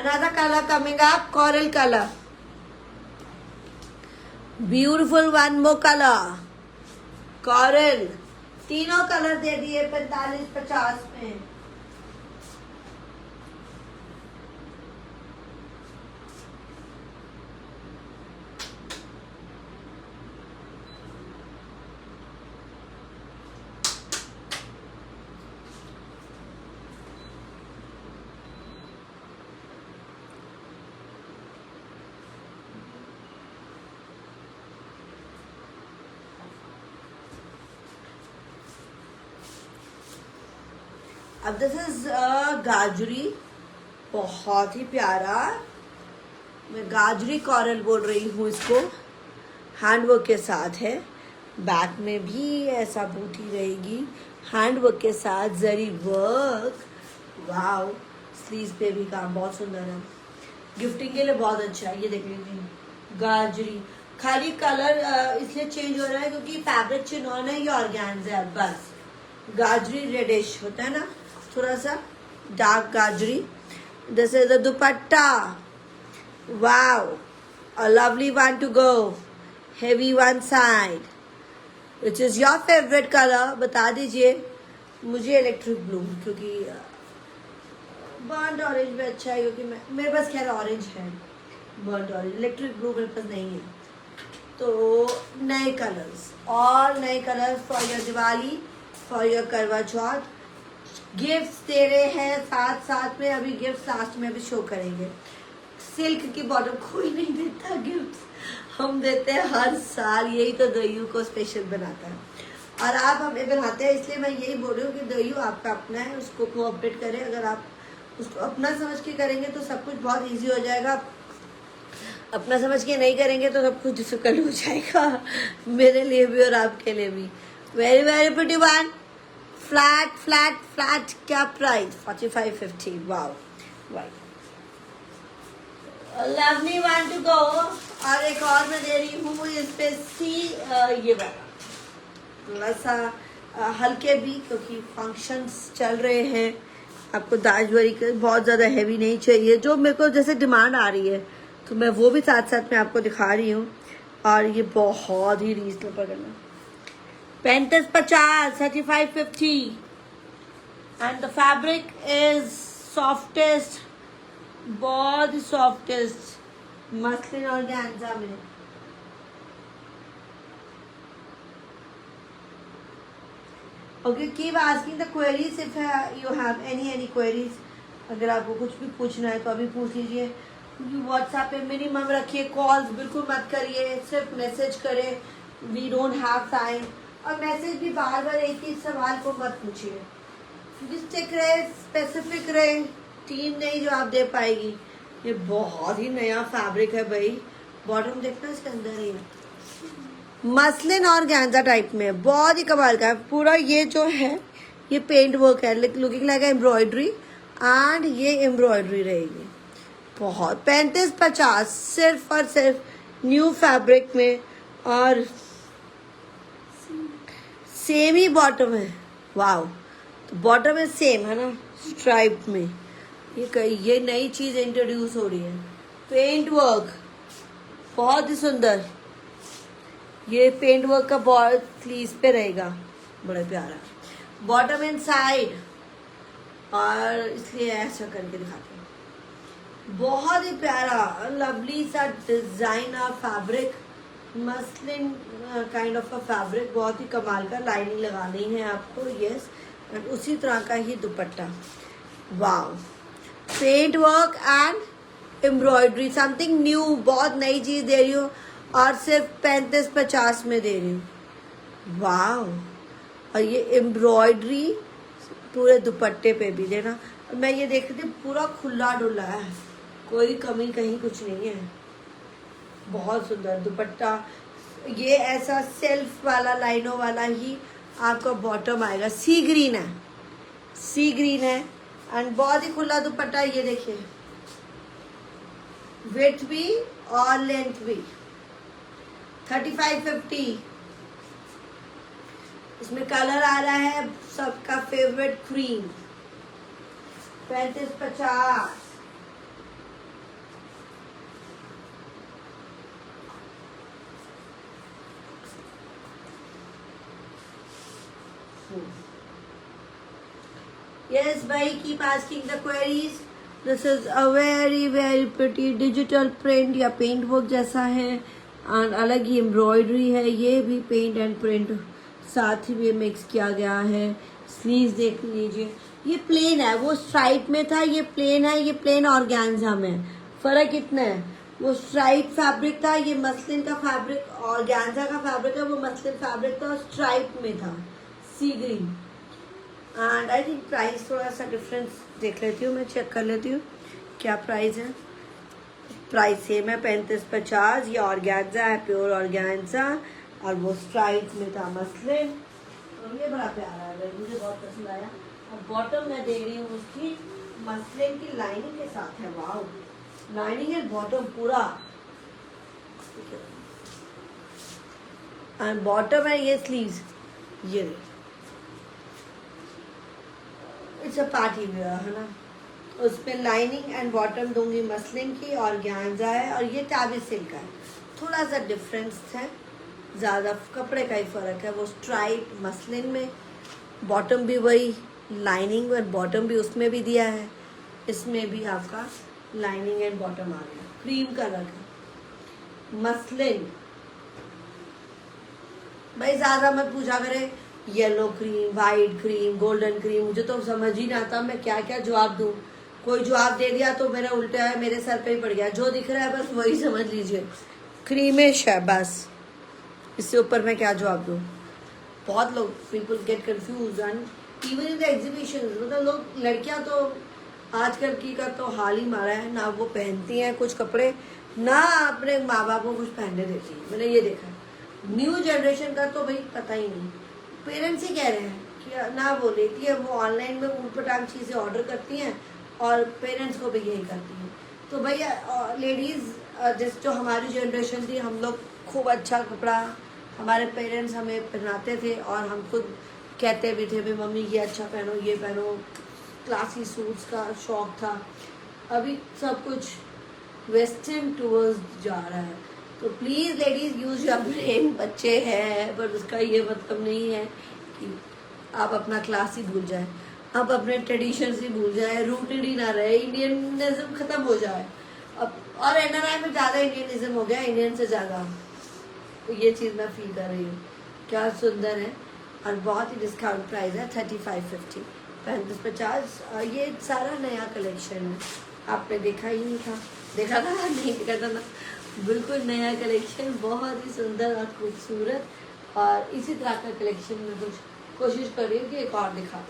Another color coming up, coral color. Beautiful, one more color. Coral. तीनों colour दे दिए 45-50 में. अब दिस इज गाजरी, बहुत ही प्यारा. मैं गाजरी कॉरल बोल रही हूँ इसको. हैंडवर्क के साथ है. बैक में भी ऐसा बूटी रहेगी हैंडवर्क के साथ, जरी वर्क. वाव. स्लीव्स पे भी काम बहुत सुंदर है. गिफ्टिंग के लिए बहुत अच्छा है. ये देख लीजिए गाजरी. खाली कलर इसलिए चेंज हो रहा है क्योंकि फैब्रिक चिनॉन है, ये ऑर्गेन्जा है बस. गाजरी रेडिश होता है ना, थोड़ा सा डार्क गाजरी. This is the dupatta. Wow, a lovely one to go. Heavy one side. Which is your favourite colour बता दीजिए मुझे. इलेक्ट्रिक ब्लू, क्योंकि बर्न्ड ऑरेंज भी अच्छा है क्योंकि मेरे पास खैर ऑरेंज है. बर्न्ड ऑरेंज, इलेक्ट्रिक ब्लू मेरे पास नहीं है. तो नए कलर्स, और नए colours for your Diwali, for your Karwa Chauth. Gifts दे रहे हैं साथ साथ में. अभी गिफ्ट लास्ट में भी शो करेंगे. सिल्क की बॉटम कोई नहीं देता गिफ्ट, हम देते हैं हर साल. यही तो दयू को स्पेशल बनाता है और आप हमें बनाते हैं. इसलिए मैं यही बोल रही हूँ कि दयू आपका अपना है, उसको कोऑपरेट करें. अगर आप उसको अपना समझ के करेंगे तो सब कुछ बहुत इजी हो जाएगा. अपना समझ के नहीं करेंगे तो सब कुछ डिफिकल्ट हो जाएगा, मेरे लिए भी और आपके लिए भी. Very very pretty one. Flat flat flat. क्या price? 45-50. Wow. White. Lovely one to go. और एक और मैं दे रही हूँ इस पे सी, ये वाला थोड़ा सा हल्के भी, क्योंकि फंक्शंस चल रहे हैं. आपको दाजवरी के बहुत ज़्यादा हैवी नहीं चाहिए, जो मेरे को जैसे डिमांड आ रही है तो मैं वो भी साथ साथ में आपको दिखा रही हूँ. और ये बहुत ही रीजनेबल करना. 35-50, 35-50. And the fabric is softest, बहुत ही सॉफ्टेस्ट मसलिन और ऑर्गेन्जा में. Okay, keep asking the queries if you have any queries. अगर आपको कुछ भी पूछना है तो अभी पूछ लीजिए. व्हाट्सएप पे मिनिमम रखिए. कॉल्स बिल्कुल मत करिए, सिर्फ मैसेज करें. We don't have time. और मैसेज भी बार बार एक ही सवाल को मत पूछिए. स्टिक रहे, स्पेसिफिक रहे. टीम नहीं जो आप दे पाएगी. ये बहुत ही नया फैब्रिक है भाई. बॉटम देखना इसके अंदर ही मसलिन और ऑर्गेन्जा टाइप में, बहुत ही कमाल का है. पूरा ये जो है ये पेंट वर्क है, लुकिंग लाइक एम्ब्रॉयडरी. एंड ये एम्ब्रॉयडरी रहेगी. बहुत 35-50 सिर्फ और सिर्फ न्यू फैब्रिक में. और सेम ही बॉटम है. वाओ. तो बॉटम है सेम है ना, स्ट्राइप में. ये नई चीज इंट्रोड्यूस हो रही है. पेंट वर्क बहुत ही सुंदर. ये पेंट वर्क का बॉल स्लीव्स पे रहेगा, बड़ा प्यारा. बॉटम इन साइड, और इसलिए ऐसा करके दिखाते हैं. बहुत ही प्यारा लवली सा design of fabric. Muslin kind of a fabric. बहुत ही कमाल का. लाइनिंग लगानी है आपको. यस. एंड उसी तरह का ही dupatta. Wow. Paint work and embroidery, something new. बहुत नई चीज दे रही हूँ और सिर्फ 35-50 में दे रही हूँ. वाव. और ये एम्ब्रॉयडरी पूरे दुपट्टे पे भी देना. मैं ये देख रही थी पूरा खुला डुला है, कोई कमी कहीं कुछ नहीं है. बहुत सुंदर दुपट्टा. ये ऐसा सेल्फ वाला लाइनों वाला ही आपका बॉटम आएगा. सी ग्रीन है, सी ग्रीन है. एंड बहुत ही खुला दुपट्टा. ये देखिए विड्थ भी और लेंथ भी. 35-50. इसमें कलर आ रहा है सबका favourite cream. 35-50. Yes, bhai, keep asking the queries. This is a very pretty digital print या पेंट वर्क जैसा है, और अलग ही एम्ब्रॉयडरी है. ये भी पेंट एंड प्रिंट साथ ही में मिक्स किया गया है. स्लीव्स देख लीजिए, ये प्लेन है, वो स्ट्राइप में था, ये प्लेन है, ये प्लेन ऑर्गेन्जा में. फर्क इतना है, वो स्ट्राइप फैब्रिक था, ये मसलिन का फैब्रिक, ऑर्गेन्जा का फैब्रिक है, वो मसलिन फैब्रिक था और स्ट्राइप में था, sea green. And I think price थोड़ा सा डिफरेंस देख लेती हूँ, मैं चेक कर लेती हूँ क्या प्राइस है. प्राइस सेम है 35-50. ये ऑर्गेन्जा है, प्योर ऑर्गेन्जा, और वो स्ट्राइप में था मसलिन. और ये बड़ा प्यारा है, मुझे बहुत पसंद आया. और बॉटम मैं दे रही हूँ उसकी मसलिन की लाइनिंग के साथ है. वाओ, लाइनिंग एंड बॉटम पूरा. एंड बॉटम है ये स्लीव्स, ये इट्स अ पार्टी वेयर है ना. उसमें लाइनिंग एंड बॉटम दूंगी मसलिन की, ऑर्गेन्जा है, और ये टैबी सिल्क है. थोड़ा सा डिफरेंस है, ज़्यादा कपड़े का ही फ़र्क है. वो स्ट्राइप मसलिन में, बॉटम भी वही, लाइनिंग और बॉटम भी उसमें भी दिया है, इसमें भी आपका लाइनिंग एंड बॉटम आ गया. क्रीम कलर का मसलिन. भाई ज़्यादा मत पूछा करे, yellow cream, white cream, golden cream, मुझे तो समझ ही नहीं आता मैं क्या क्या जवाब दूँ. कोई जवाब दे दिया तो मेरा उल्टा है, मेरे सर पे ही पड़ गया. जो दिख रहा है बस वही समझ लीजिए, क्रीमिश है बस, इससे ऊपर मैं क्या जवाब दूँ. बहुत लोग people get confuse and even in the exhibition, मतलब लोग, लड़कियां तो आजकल की का तो हाल ही मारा है ना. वो पहनती हैं कुछ कपड़े, ना अपने माँ बाप को कुछ पहनने देती है. मैंने ये देखा. न्यू जनरेशन का तो भाई पता ही नहीं. पेरेंट्स ही कह रहे हैं कि ना, वो लेती है, वो ऑनलाइन में ऊटपटांग चीज़ें ऑर्डर करती हैं और पेरेंट्स को भी यही करती हैं. तो भैया लेडीज़ जिस जो हमारी जनरेशन थी, हम लोग खूब अच्छा कपड़ा हमारे पेरेंट्स हमें पहनाते थे, और हम खुद कहते भी थे भाई मम्मी ये अच्छा पहनो, ये पहनो. क्लासी सूट्स का शौक था. अभी सब कुछ वेस्टर्न टूवर्ड्स जा रहा है. तो please ladies use your brain. बच्चे हैं, पर उसका ये मतलब नहीं है कि आप अपना क्लास ही भूल जाए, आप अपने ट्रेडिशन ही भूल जाए, रूटेड ही ना रहे, इंडियनिज्म खत्म हो जाए. अब और एनआरआई में ज़्यादा इंडियनिज्म हो गया, इंडियन से ज़्यादा. तो ये चीज़ मैं फील कर रही हूँ. क्या सुंदर है, और बहुत ही डिस्काउंट प्राइस है 35-50, 35-50. ये सारा नया कलेक्शन है, आपने देखा ही नहीं था. देखा था नहीं देखा था ना, बिल्कुल नया कलेक्शन, बहुत ही सुंदर और खूबसूरत. और इसी तरह का कलेक्शन में कुछ कोशिश कर रही हूँ कि एक और दिखा.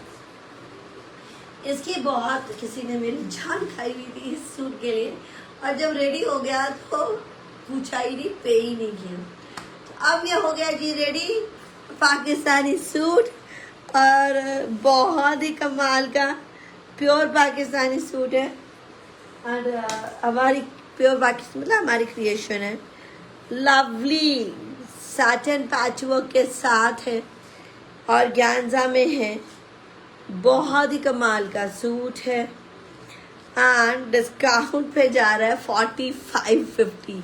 इसकी बहुत किसी ने मेरी जान खाई हुई थी इस सूट के लिए, और जब रेडी हो गया तो पूछा ही नहीं, पे ही नहीं किया. तो अब ये हो गया जी रेडी, पाकिस्तानी सूट, और बहुत ही कमाल का प्योर पाकिस्तानी सूट है. और हमारी प्योर पाकिस्तान मतलब हमारी क्रिएशन है. लवली सैटिन पैचवर्क के साथ है, और ऑर्गेन्जा में है. बहुत ही कमाल का सूट है, एंड डिस्काउंट पे जा रहा है 45-50.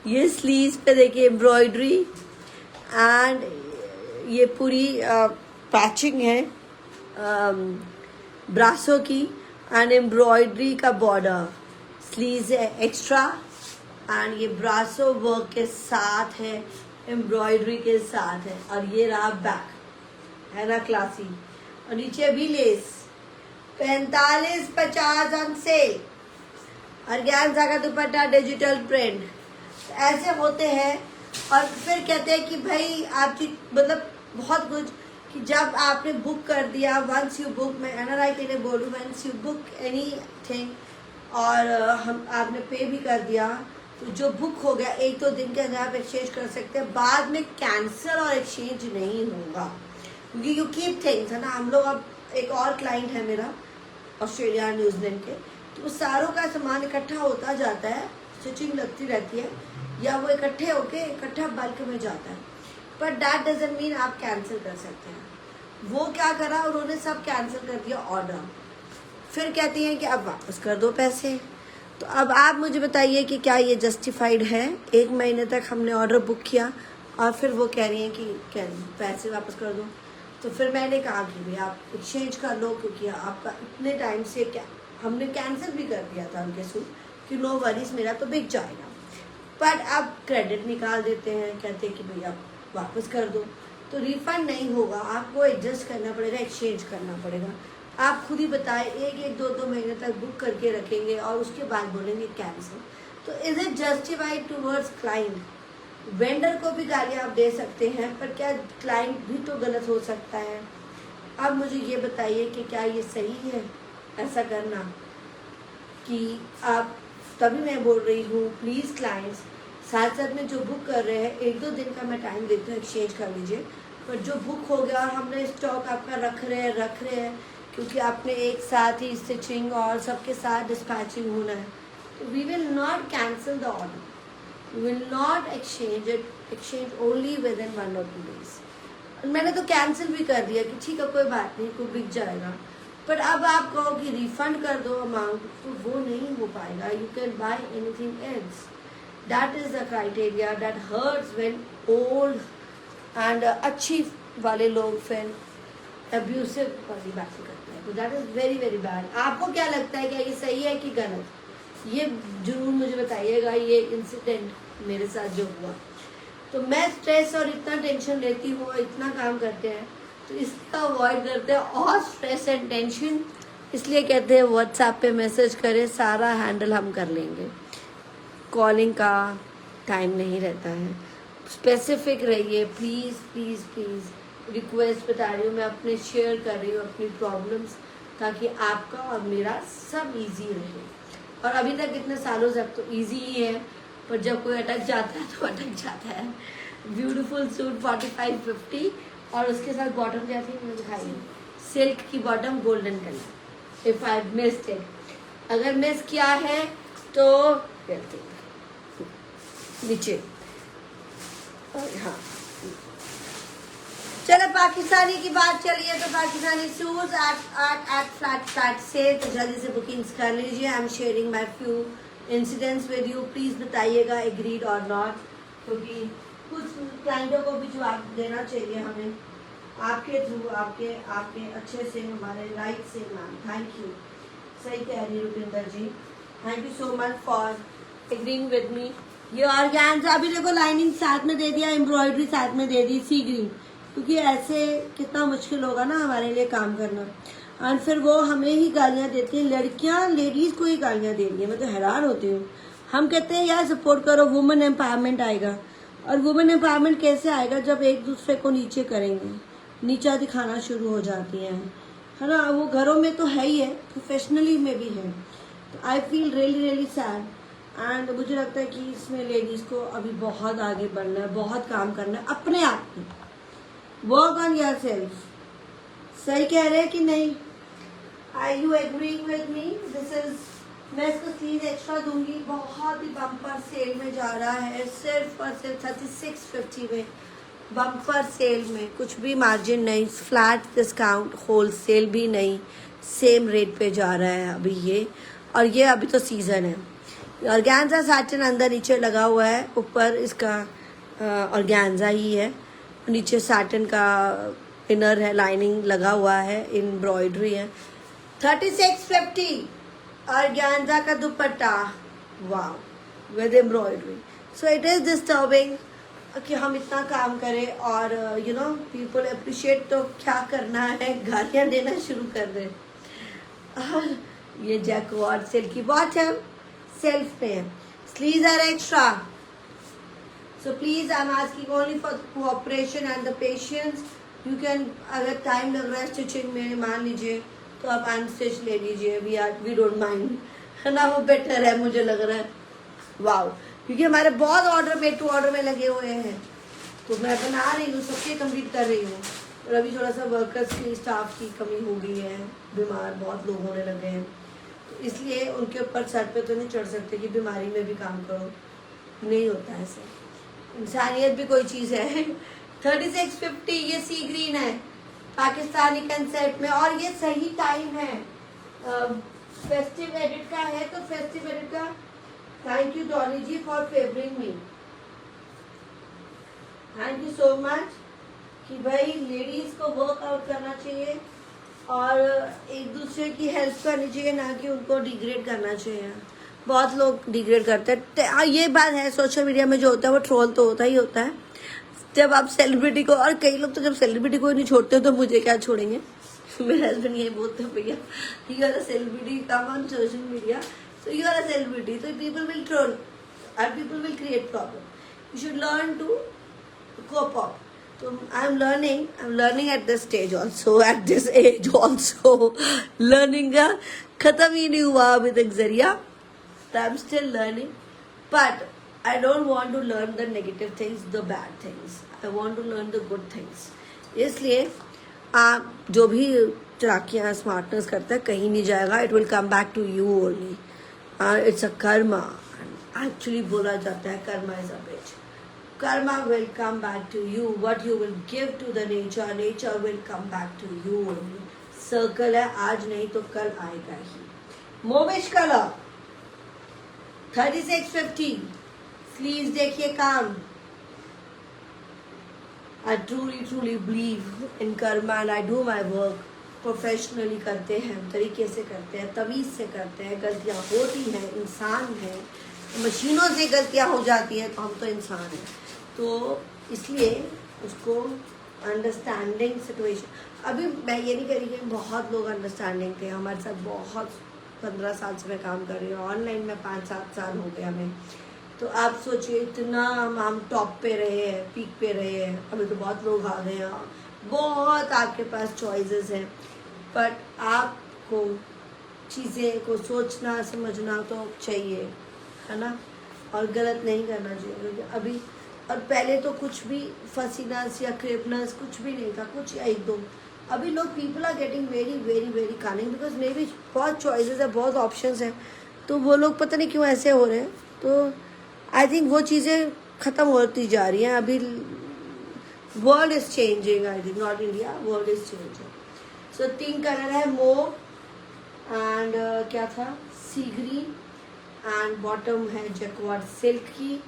ये स्लीव्स पे देखिए एम्ब्रॉयडरी, एंड ये पूरी पैचिंग है ब्रासो की, एंड एम्ब्रॉयडरी का बॉर्डर. स्लीव्स है एक्स्ट्रा, एंड ये ब्रासो वर्क के साथ है, एम्ब्रॉयडरी के साथ है. और ये रहा बैक, है ना क्लासी. और नीचे भी लेस. 45-50 on sale. ऑर्गेन्जा का दुपट्टा, डिजिटल प्रिंट. ऐसे होते हैं. और फिर कहते हैं कि भाई आपकी मतलब बहुत कुछ, कि जब आपने बुक कर दिया, वंस यू बुक, मैं एनआरआई के लिए बोलूँ, once you book anything, और हम आपने पे भी कर दिया, तो जो बुक हो गया 1-2 दिन के अंदर आप एक्सचेंज कर सकते हैं. बाद में कैंसिल और एक्सचेंज नहीं होगा, क्योंकि यू कीप थिंग्स, है ना. हम लोग, अब एक और क्लाइंट है मेरा ऑस्ट्रेलिया न्यूजीलैंड के, तो सारों का सामान इकट्ठा होता जाता है, स्टिचिंग लगती रहती है, या वो इकट्ठे होके इकट्ठा बल्क में जाता है. बट दैट डजंट मीन आप कैंसिल कर सकते हैं. वो क्या करा, उन्होंने सब कैंसिल कर दिया ऑर्डर. फिर कहती हैं कि अब वापस कर दो पैसे. तो अब आप मुझे बताइए कि क्या ये जस्टिफाइड है. 1 महीने तक हमने ऑर्डर बुक किया, और फिर वो कह रही हैं कि क्या पैसे वापस कर दो. तो फिर मैंने कहा कि भाई आप एक्सचेंज कर लो, क्योंकि आपका इतने टाइम से क्या हमने कैंसिल भी कर दिया था उनके सूट कि नो वरीज मेरा तो बिक जाएगा, पर अब क्रेडिट निकाल देते हैं, कहते हैं कि भाई आप वापस कर दो, तो रिफंड नहीं होगा, आपको एडजस्ट करना पड़ेगा, एक्सचेंज करना पड़ेगा। आप खुद ही बताएं, एक दो महीने तक बुक करके रखेंगे और उसके बाद बोलेंगे कैंसिल, तो is it justified towards client? Vendor को भी गालियाँ आप दे सकते हैं, पर क्या क्लाइंट भी तो गलत हो सकता है? अब मुझे ये बताइए कि क्या ये सही है ऐसा करना? कि आप, तभी मैं बोल रही हूँ प्लीज़ क्लाइंट्स साथ साथ में जो बुक कर रहे हैं 1-2 दिन का मैं टाइम देती हूँ, एक्सचेंज कर लीजिए, पर जो बुक हो गया और हमने स्टॉक आपका रख रहे हैं क्योंकि आपने एक साथ ही स्टिचिंग और सबके साथ डिस्पैचिंग होना है, तो we will not cancel the order, we will not exchange only within 1 or 2 days। मैंने तो कैंसिल भी कर दिया कि ठीक है कोई बात नहीं, कोई बिक जाएगा, पर अब आप कहो कि रिफंड कर दो अमाउंट, तो वो नहीं हो पाएगा। You can bye anything else, that is the criteria that hurts when old and अच्छी वाले लोग फिर अब्यूसिव वाली बातें करते हैं, तो that is very very bad. आपको क्या लगता है, क्या ये सही है कि गलत? ये जरूर मुझे बताइएगा, ये इंसिडेंट मेरे साथ जो हुआ। तो मैं स्ट्रेस और इतना टेंशन लेती हूँ, इतना काम करते हैं, तो इसका अवॉइड करते हैं और स्ट्रेस एंड टेंशन, इसलिए कहते हैं व्हाट्सएप पे मैसेज करें, सारा हैंडल हम कर लेंगे। कॉलिंग का टाइम नहीं रहता है, स्पेसिफिक रहिए प्लीज़ प्लीज़ प्लीज़। रिक्वेस्ट बता रही हूँ मैं, अपने शेयर कर रही हूँ अपनी प्रॉब्लम्स, ताकि आपका और मेरा सब इजी रहे। और अभी तक इतने सालों से अब तो इजी ही है, पर जब कोई अटक जाता है तो अटक जाता है। ब्यूटीफुल सूट 45-50 और उसके साथ बॉटम क्या थी मैंने दिखाई, सिल्क की bottom golden colour. If I missed it, अगर मिस किया है तो नीचे, हाँ चलो पाकिस्तानी की बात चलिए, तो Pakistani shoes at flat sale, तो जल्दी से बुकिंग्स कर लीजिए। I am sharing my few incidents with you, please बताइएगा एग्रीड और नॉट, क्योंकि कुछ क्लाइंटों को भी जवाब देना चाहिए हमें आपके थ्रू, आपके अच्छे से, हमारे राइट से। मैम थैंक यू, सही कह रही Rupinder ji, thank you so much for agreeing with me. ये ऑर्गेन्जा अभी देखो लाइनिंग साथ में दे दिया, एम्ब्रॉयडरी साथ में दे दी सी ग्रीन, क्योंकि ऐसे कितना मुश्किल होगा ना हमारे लिए काम करना। और फिर वो हमें ही गालियाँ देती हैं, लड़कियाँ लेडीज़ को ही गालियाँ दे रही है, मैं तो हैरान होती हूँ। हम कहते हैं यार सपोर्ट करो, वुमेन एम्पावरमेंट आएगा, और वुमेन एम्पावरमेंट कैसे आएगा जब एक दूसरे को नीचे करेंगे, नीचा दिखाना शुरू हो जाती हैं, है ना। वो घरों में तो है ही है, प्रोफेशनली में भी है। तो I feel really sad, and मुझे लगता है कि इसमें लेडीज़ को अभी बहुत आगे बढ़ना है, बहुत काम करना है अपने आप में। Work on yourself. सही कह रहे हैं कि नहीं? Are you agreeing with me? This is, मैं इसको स्लीव एक्स्ट्रा दूंगी, बहुत ही बम्पर सेल में जा रहा है, सिर्फ और सिर्फ 3650 में, बम्पर सेल में, कुछ भी मार्जिन नहीं, फ्लैट डिस्काउंट, होलसेल भी नहीं, सेम रेट पे जा रहा है अभी ये। और ये अभी तो सीज़न है। ऑर्गेन्जा सैटिन अंदर नीचे लगा हुआ है, ऊपर इसका ऑर्गेन्जा ही है, नीचे सैटिन का इनर है, लाइनिंग लगा हुआ है, एम्ब्रॉयडरी है। 3650 ऑर्गेन्जा का dupatta, wow, with embroidery. So it is disturbing कि हम इतना काम करें और यू नो पीपल अप्रिशिएट, तो क्या करना है, गालियाँ देना शुरू कर दें। और ये जैकवार्ड सिल्क की बॉटम सेल्फ पे है, sleeves are extra, so please I'm asking only for cooperation and the patience. You can, अगर टाइम लग रहा है स्टिचिंग में मान लीजिए, तो आप अनस्टिच ले लीजिए, we don't mind, है ना, वो बेटर है मुझे लग रहा है। वाओ, क्योंकि हमारे बहुत ऑर्डर मेड टू ऑर्डर में लगे हुए हैं, तो मैं बना रही हूँ, सबके कंप्लीट कर रही हूँ। और अभी थोड़ा सा वर्कर्स की, स्टाफ की कमी हो गई है, बीमार बहुत लोग होने लगे हैं, तो इसलिए उनके ऊपर सर पे तो नहीं चढ़ सकते कि बीमारी में भी काम करो, नहीं होता है ऐसे, इंसानियत भी कोई चीज़ है। 3650 ये सी ग्रीन है पाकिस्तानी कंसेप्ट में, और ये सही टाइम है, फेस्टिव एडिट का है, तो फेस्टिव एडिट का thank you Dolly ji for favouring me, thank you so much. कि भाई लेडीज को वर्कआउट करना चाहिए और एक दूसरे की हेल्प करनी चाहिए, ना कि उनको डिग्रेड करना चाहिए। बहुत लोग डिग्रेड करते हैं। हाँ, ये बात है, सोशल मीडिया में जो होता है वो ट्रोल तो होता ही होता है। जब आप सेलिब्रिटी को, और कई लोग तो जब सेलिब्रिटी को नहीं छोड़ते तो मुझे क्या छोड़ेंगे। मेरे हस्बैंड यही बोलते हैं, भैया you are a celebrity, come on social media, so you are a celebrity, तो people will troll and people will create problem. You should learn to cope up. So I'm learning at this stage also, at this age also. Learning का खत्म ही नहीं हुआ अभी तक जरिया. So I'm still learning, but I don't want to learn the negative things, the bad things. I want to learn the good things. इसलिए आप जो भी चालाकियाँ स्मार्टनेस करता है कहीं नहीं जाएगा. It will come back to you only. It's a karma. Actually बोला जाता है karma is a bitch. Karma will come back to you. What you will give to the nature, nature will come back to you only. Circle है, आज नहीं तो कल आएगा ही. Mauvish colour 3650 sleeves देखिए काम. I truly believe in karma and I do my work. Professionally करते हैं, तरीके से करते हैं, तमीज़ से करते हैं. गलतियाँ होती हैं, इंसान है, मशीनों से गलतियाँ हो जाती हैं, तो हम तो इंसान हैं. तो इसलिए उसको अंडरस्टैंडिंग सिचुएशन. अभी मैं ये नहीं कह रही कि बहुत लोग अंडरस्टैंडिंग थे हमारे साथ. बहुत 15 साल से मैं काम कर रही हूँ ऑनलाइन में, 5-7 साल हो गए हमें. तो आप सोचिए इतना हम टॉप पे रहे हैं, पीक पे रहे हैं. अभी तो बहुत लोग आ गए हैं, बहुत आपके पास चॉइसेस हैं, बट आपको चीज़ें को सोचना समझना तो चाहिए, है ना. और गलत नहीं करना चाहिए, क्योंकि अभी और पहले तो कुछ भी फसीनस या क्रेपनस कुछ भी नहीं था, कुछ या एक दो. अभी लोग people are getting very very very cunning, because maybe बहुत चॉइसेस है, बहुत ऑप्शंस हैं, तो वो लोग पता नहीं क्यों ऐसे हो रहे हैं. तो आई थिंक वो चीज़ें ख़त्म होती जा रही हैं. अभी world is changing, I think not India, world is changing. So 3 colour है, मोव एंड क्या था, सी ग्रीन, एंड बॉटम है जैकवार्ड सिल्क की,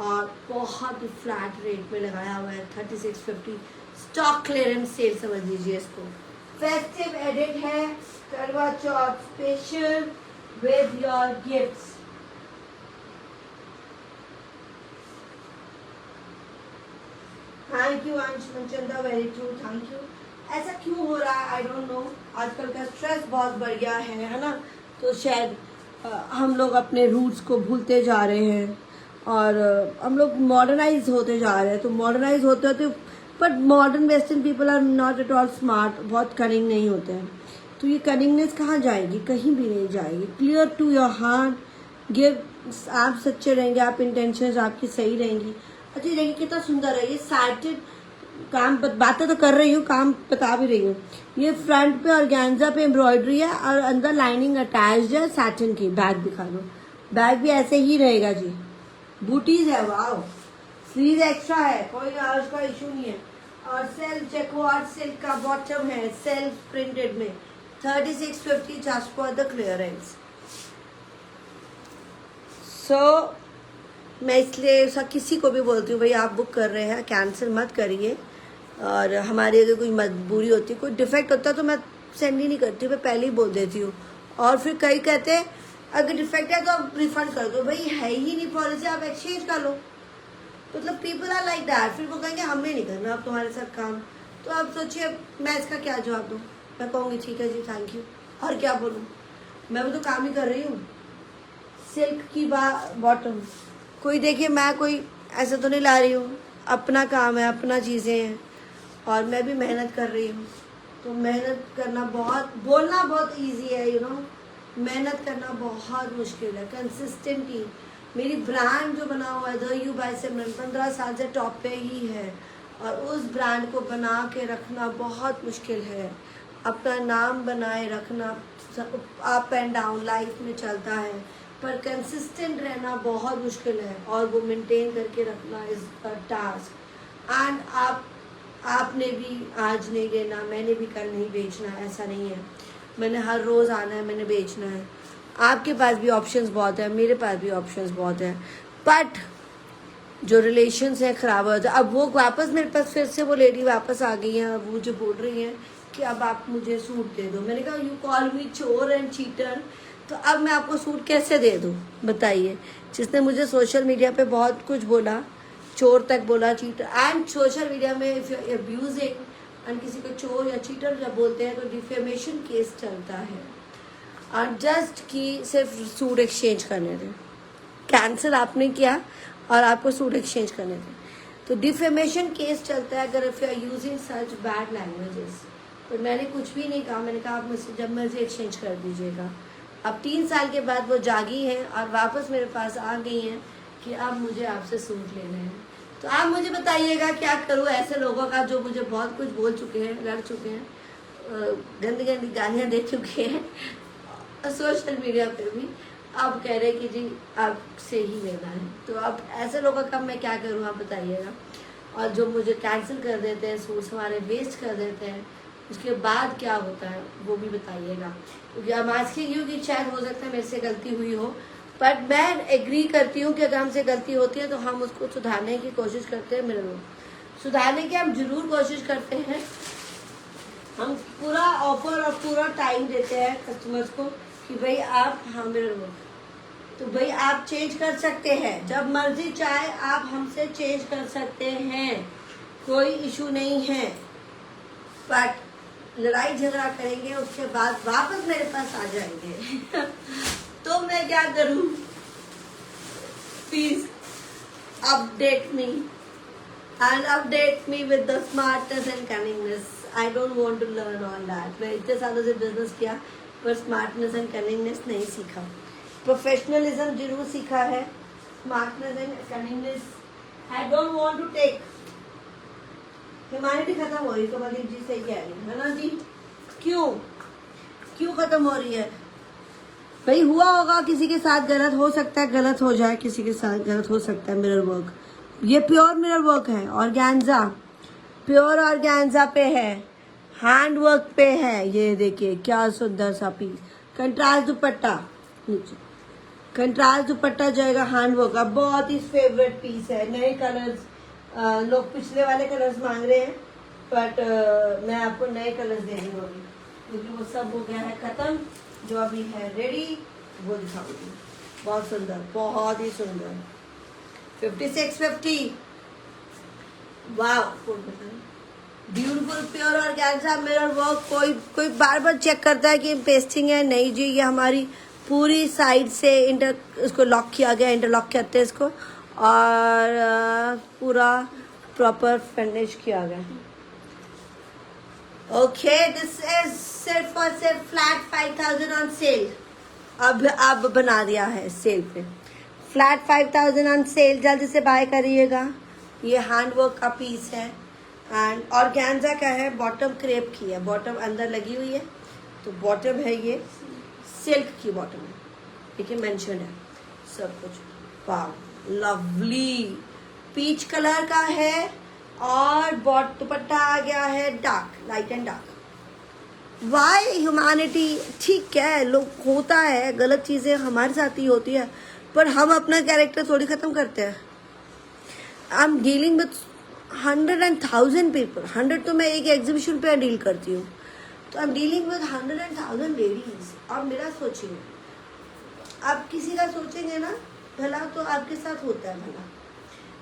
और बहुत ही फ्लैट रेट में लगाया हुआ है 3650. स्टॉक क्लियरेंस सेल समझ लीजिए इसको. फेस्टिव एडिट है, Karva Chauth special with your gifts. Thank you Ansh Manchanda, very true, thank you. ऐसा क्यों हो रहा है आई डोंट नो. आजकल का स्ट्रेस बहुत बढ़ गया है ना. तो शायद हम लोग अपने रूट्स को भूलते जा रहे हैं और हम लोग मॉडर्नाइज होते जा रहे हैं. तो मॉडर्नाइज होते होते, but modern western people are not at all smart, बहुत कनिंग नहीं होते हैं. तो ये कनिंगनेस कहाँ जाएगी, कहीं भी नहीं जाएगी. Clear to your heart, give. आप सच्चे रहेंगे, आप इंटेंशंस आपकी सही रहेंगी, अच्छी रहेगी. कितना सुंदर है ये सैटिन काम. बातें तो कर रही हूँ, काम बता भी रही हूँ. ये फ्रंट पे ऑर्गेन्जा पे एम्ब्रॉयडरी है और अंदर लाइनिंग अटैच्ड है सैटिन की. बैग दिखा दो, बैग भी ऐसे ही रहेगा जी. बूटीज है, वाव. स्लीव एक्स्ट्रा है, कोई उसका इशू नहीं है. और सेल्फ जैकवार्ड सिल्क का बॉटम है, सेल्फ प्रिंटेड में 3650 जस्ट फॉर द क्लियरेंस. सो मैं इसलिए किसी को भी बोलती हूँ, भाई आप बुक कर रहे हैं कैंसिल मत करिए. और हमारी अगर कोई मजबूरी होती है, कोई डिफेक्ट होता है, तो मैं सेंड ही नहीं करती, मैं पहले ही बोल देती हूँ. और फिर कई कहते हैं अगर डिफेक्ट है तो आप रिफंड कर दो. भाई है ही नहीं पॉलिसी, आप एक्सचेंज कर लो. मतलब पीपल आर लाइक दैट. फिर वो कहेंगे हमें नहीं करना अब तुम्हारे साथ काम. तो आप सोचिए मैं इसका क्या जवाब दूँ. मैं कहूँगी ठीक है जी, थैंक यू, और क्या बोलूँ. मैं भी तो काम ही कर रही हूँ. सिल्क की बॉटम, कोई देखिए मैं कोई ऐसा तो नहीं ला रही हूँ, अपना काम है, अपना चीज़ें हैं, और मैं भी मेहनत कर रही हूँ. तो मेहनत करना बहुत, बोलना बहुत इजी है, यू नो, मेहनत करना बहुत मुश्किल है. कंसिस्टेंटली मेरी ब्रांड जो बना हुआ है द यू बाय सिमरन 15 साल से टॉप पे ही है, और उस ब्रांड को बना के रखना बहुत मुश्किल है. अपना नाम बनाए रखना अप एंड डाउन लाइफ में चलता है, पर कंसिस्टेंट रहना बहुत मुश्किल है, और वो मेंटेन करके रखना इज अ टास्क. एंड आपने भी आज नहीं लेना, मैंने भी कल नहीं बेचना, ऐसा नहीं है. मैंने हर रोज़ आना है, मैंने बेचना है. आपके पास भी ऑप्शंस बहुत है, मेरे पास भी ऑप्शंस बहुत है, बट जो रिलेशंस हैं ख़राब हो जाए। अब वो वापस मेरे पास फिर से वो लेडी वापस आ गई हैं, अब मुझे बोल रही हैं कि अब आप मुझे सूट दे दो। मैंने कहा यू कॉल मी चोर एंड चीटर, तो अब मैं आपको सूट कैसे दे दूँ बताइए। जिसने मुझे सोशल मीडिया पे बहुत कुछ बोला, चोर तक बोला, चीटर, एंड सोशल मीडिया में इफ यू अब्यूजिंग एंड किसी को चोर या चीटर जब बोलते हैं तो डिफेमेशन केस चलता है। और जस्ट कि सिर्फ सूट एक्सचेंज करने दें, कैंसिल आपने किया और आपको सूट एक्सचेंज करने दें तो डिफेमेशन केस चलता है अगर if you are using such bad languages. तो मैंने कुछ भी नहीं कहा, मैंने कहा आप मुझसे जब मर्जी एक्सचेंज कर दीजिएगा। अब 3 साल के बाद वो जागी हैं और वापस मेरे पास आ गई हैं कि अब मुझे आपसे सूट लेने हैं। तो आप मुझे बताइएगा क्या करूँ ऐसे लोगों का जो मुझे बहुत कुछ बोल चुके हैं, लड़ चुके हैं, गंदी गंदी गालियाँ दे चुके हैं सोशल मीडिया पे भी। अब कह रहे कि जी आपसे ही लेना है, तो अब ऐसे लोगों का मैं क्या करूँ आप बताइएगा। और जो मुझे कैंसिल कर देते हैं, सूट्स हमारे वेस्ट कर देते हैं, उसके बाद क्या होता है वो भी बताइएगा। क्योंकि I'm asking you कि शायद हो सकता है मेरे से गलती हुई हो, बट मैं एग्री करती हूँ कि अगर हमसे गलती होती है तो हम उसको सुधारने की कोशिश करते हैं। मेरे लोग सुधारने की हम जरूर कोशिश करते हैं, हम पूरा ऑफर और पूरा टाइम देते हैं कस्टमर्स को कि भाई आप मेरे लोग, तो भाई आप चेंज कर सकते हैं जब मर्जी चाहे, आप हमसे चेंज कर सकते हैं, कोई इशू नहीं है। बट लड़ाई झगड़ा करेंगे उसके बाद वापस मेरे पास आ जाएंगे तो मैं क्या करूं। Please update me and update me with the smartness and cunningness. I don't want to learn all that. मैं इतने सालों से बिजनेस किया पर स्मार्टनेस एंड कनिंगनेस नहीं सीखा। प्रोफेशनलिज्म जरूर सीखा है, smartness and cunningness I don't want to take. Humanity खत्म हो रही तो मदीप जी सही कह रही है ना जी। क्यों खत्म हो रही है भाई? हुआ होगा किसी के साथ गलत, हो सकता है गलत हो जाए, किसी के साथ गलत हो सकता है। मिरर वर्क, ये प्योर मिरर वर्क है, ऑर्गेन्जा प्योर ऑर्गेन्जा पे है, हैंड वर्क पे है। ये देखिए क्या सुंदर सा पीस, कंट्रास्ट दुपट्टा, नीचे कंट्रास्ट दुपट्टा जाएगा, हैंड वर्क का बहुत ही फेवरेट पीस है। नए कलर्स, लोग पिछले वाले कलर्स मांग रहे हैं बट मैं आपको नए कलर्स दे रही हूँ क्योंकि वो सब हो गया है खत्म। जो अभी है रेडी वो दिखाऊंगी। बहुत सुंदर, बहुत ही सुंदर, 5650 वाह, beautiful pure organza mirror work. कोई बार बार चेक करता है कि पेस्टिंग है, नहीं जी, ये हमारी पूरी साइड से इसको लॉक किया गया, इंटरलॉक कहते हैं इसको, और पूरा प्रॉपर फिनिश किया गया। ओके, दिस इज सिर्फ और सिर्फ फ्लैट 5000 ऑन सेल। अब बना दिया है सेल पे, फ्लैट 5000 ऑन सेल, जल्दी से बाय करिएगा। ये हैंडवर्क का पीस है एंड ऑर्गेन्जा का है, बॉटम क्रेप की है, बॉटम अंदर लगी हुई है, तो बॉटम है ये सिल्क की बॉटम है, देखिए मेंशन है सब कुछ। वाह, लवली पीच कलर का है और दुपट्टा आ गया है dark, light and dark. Why humanity, ठीक है, लोग होता है, गलत चीजें हमारे साथ ही होती है, पर हम अपना कैरेक्टर थोड़ी खत्म करते हैं। I am dealing with 100 and 1000 people. 100 तो मैं एक एग्जीबिशन पे डील करती हूँ, तो I am dealing with 100 and 1000 ladies. अब मेरा सोचिए, आप किसी का सोचेंगे ना भला तो आपके साथ होता है भला।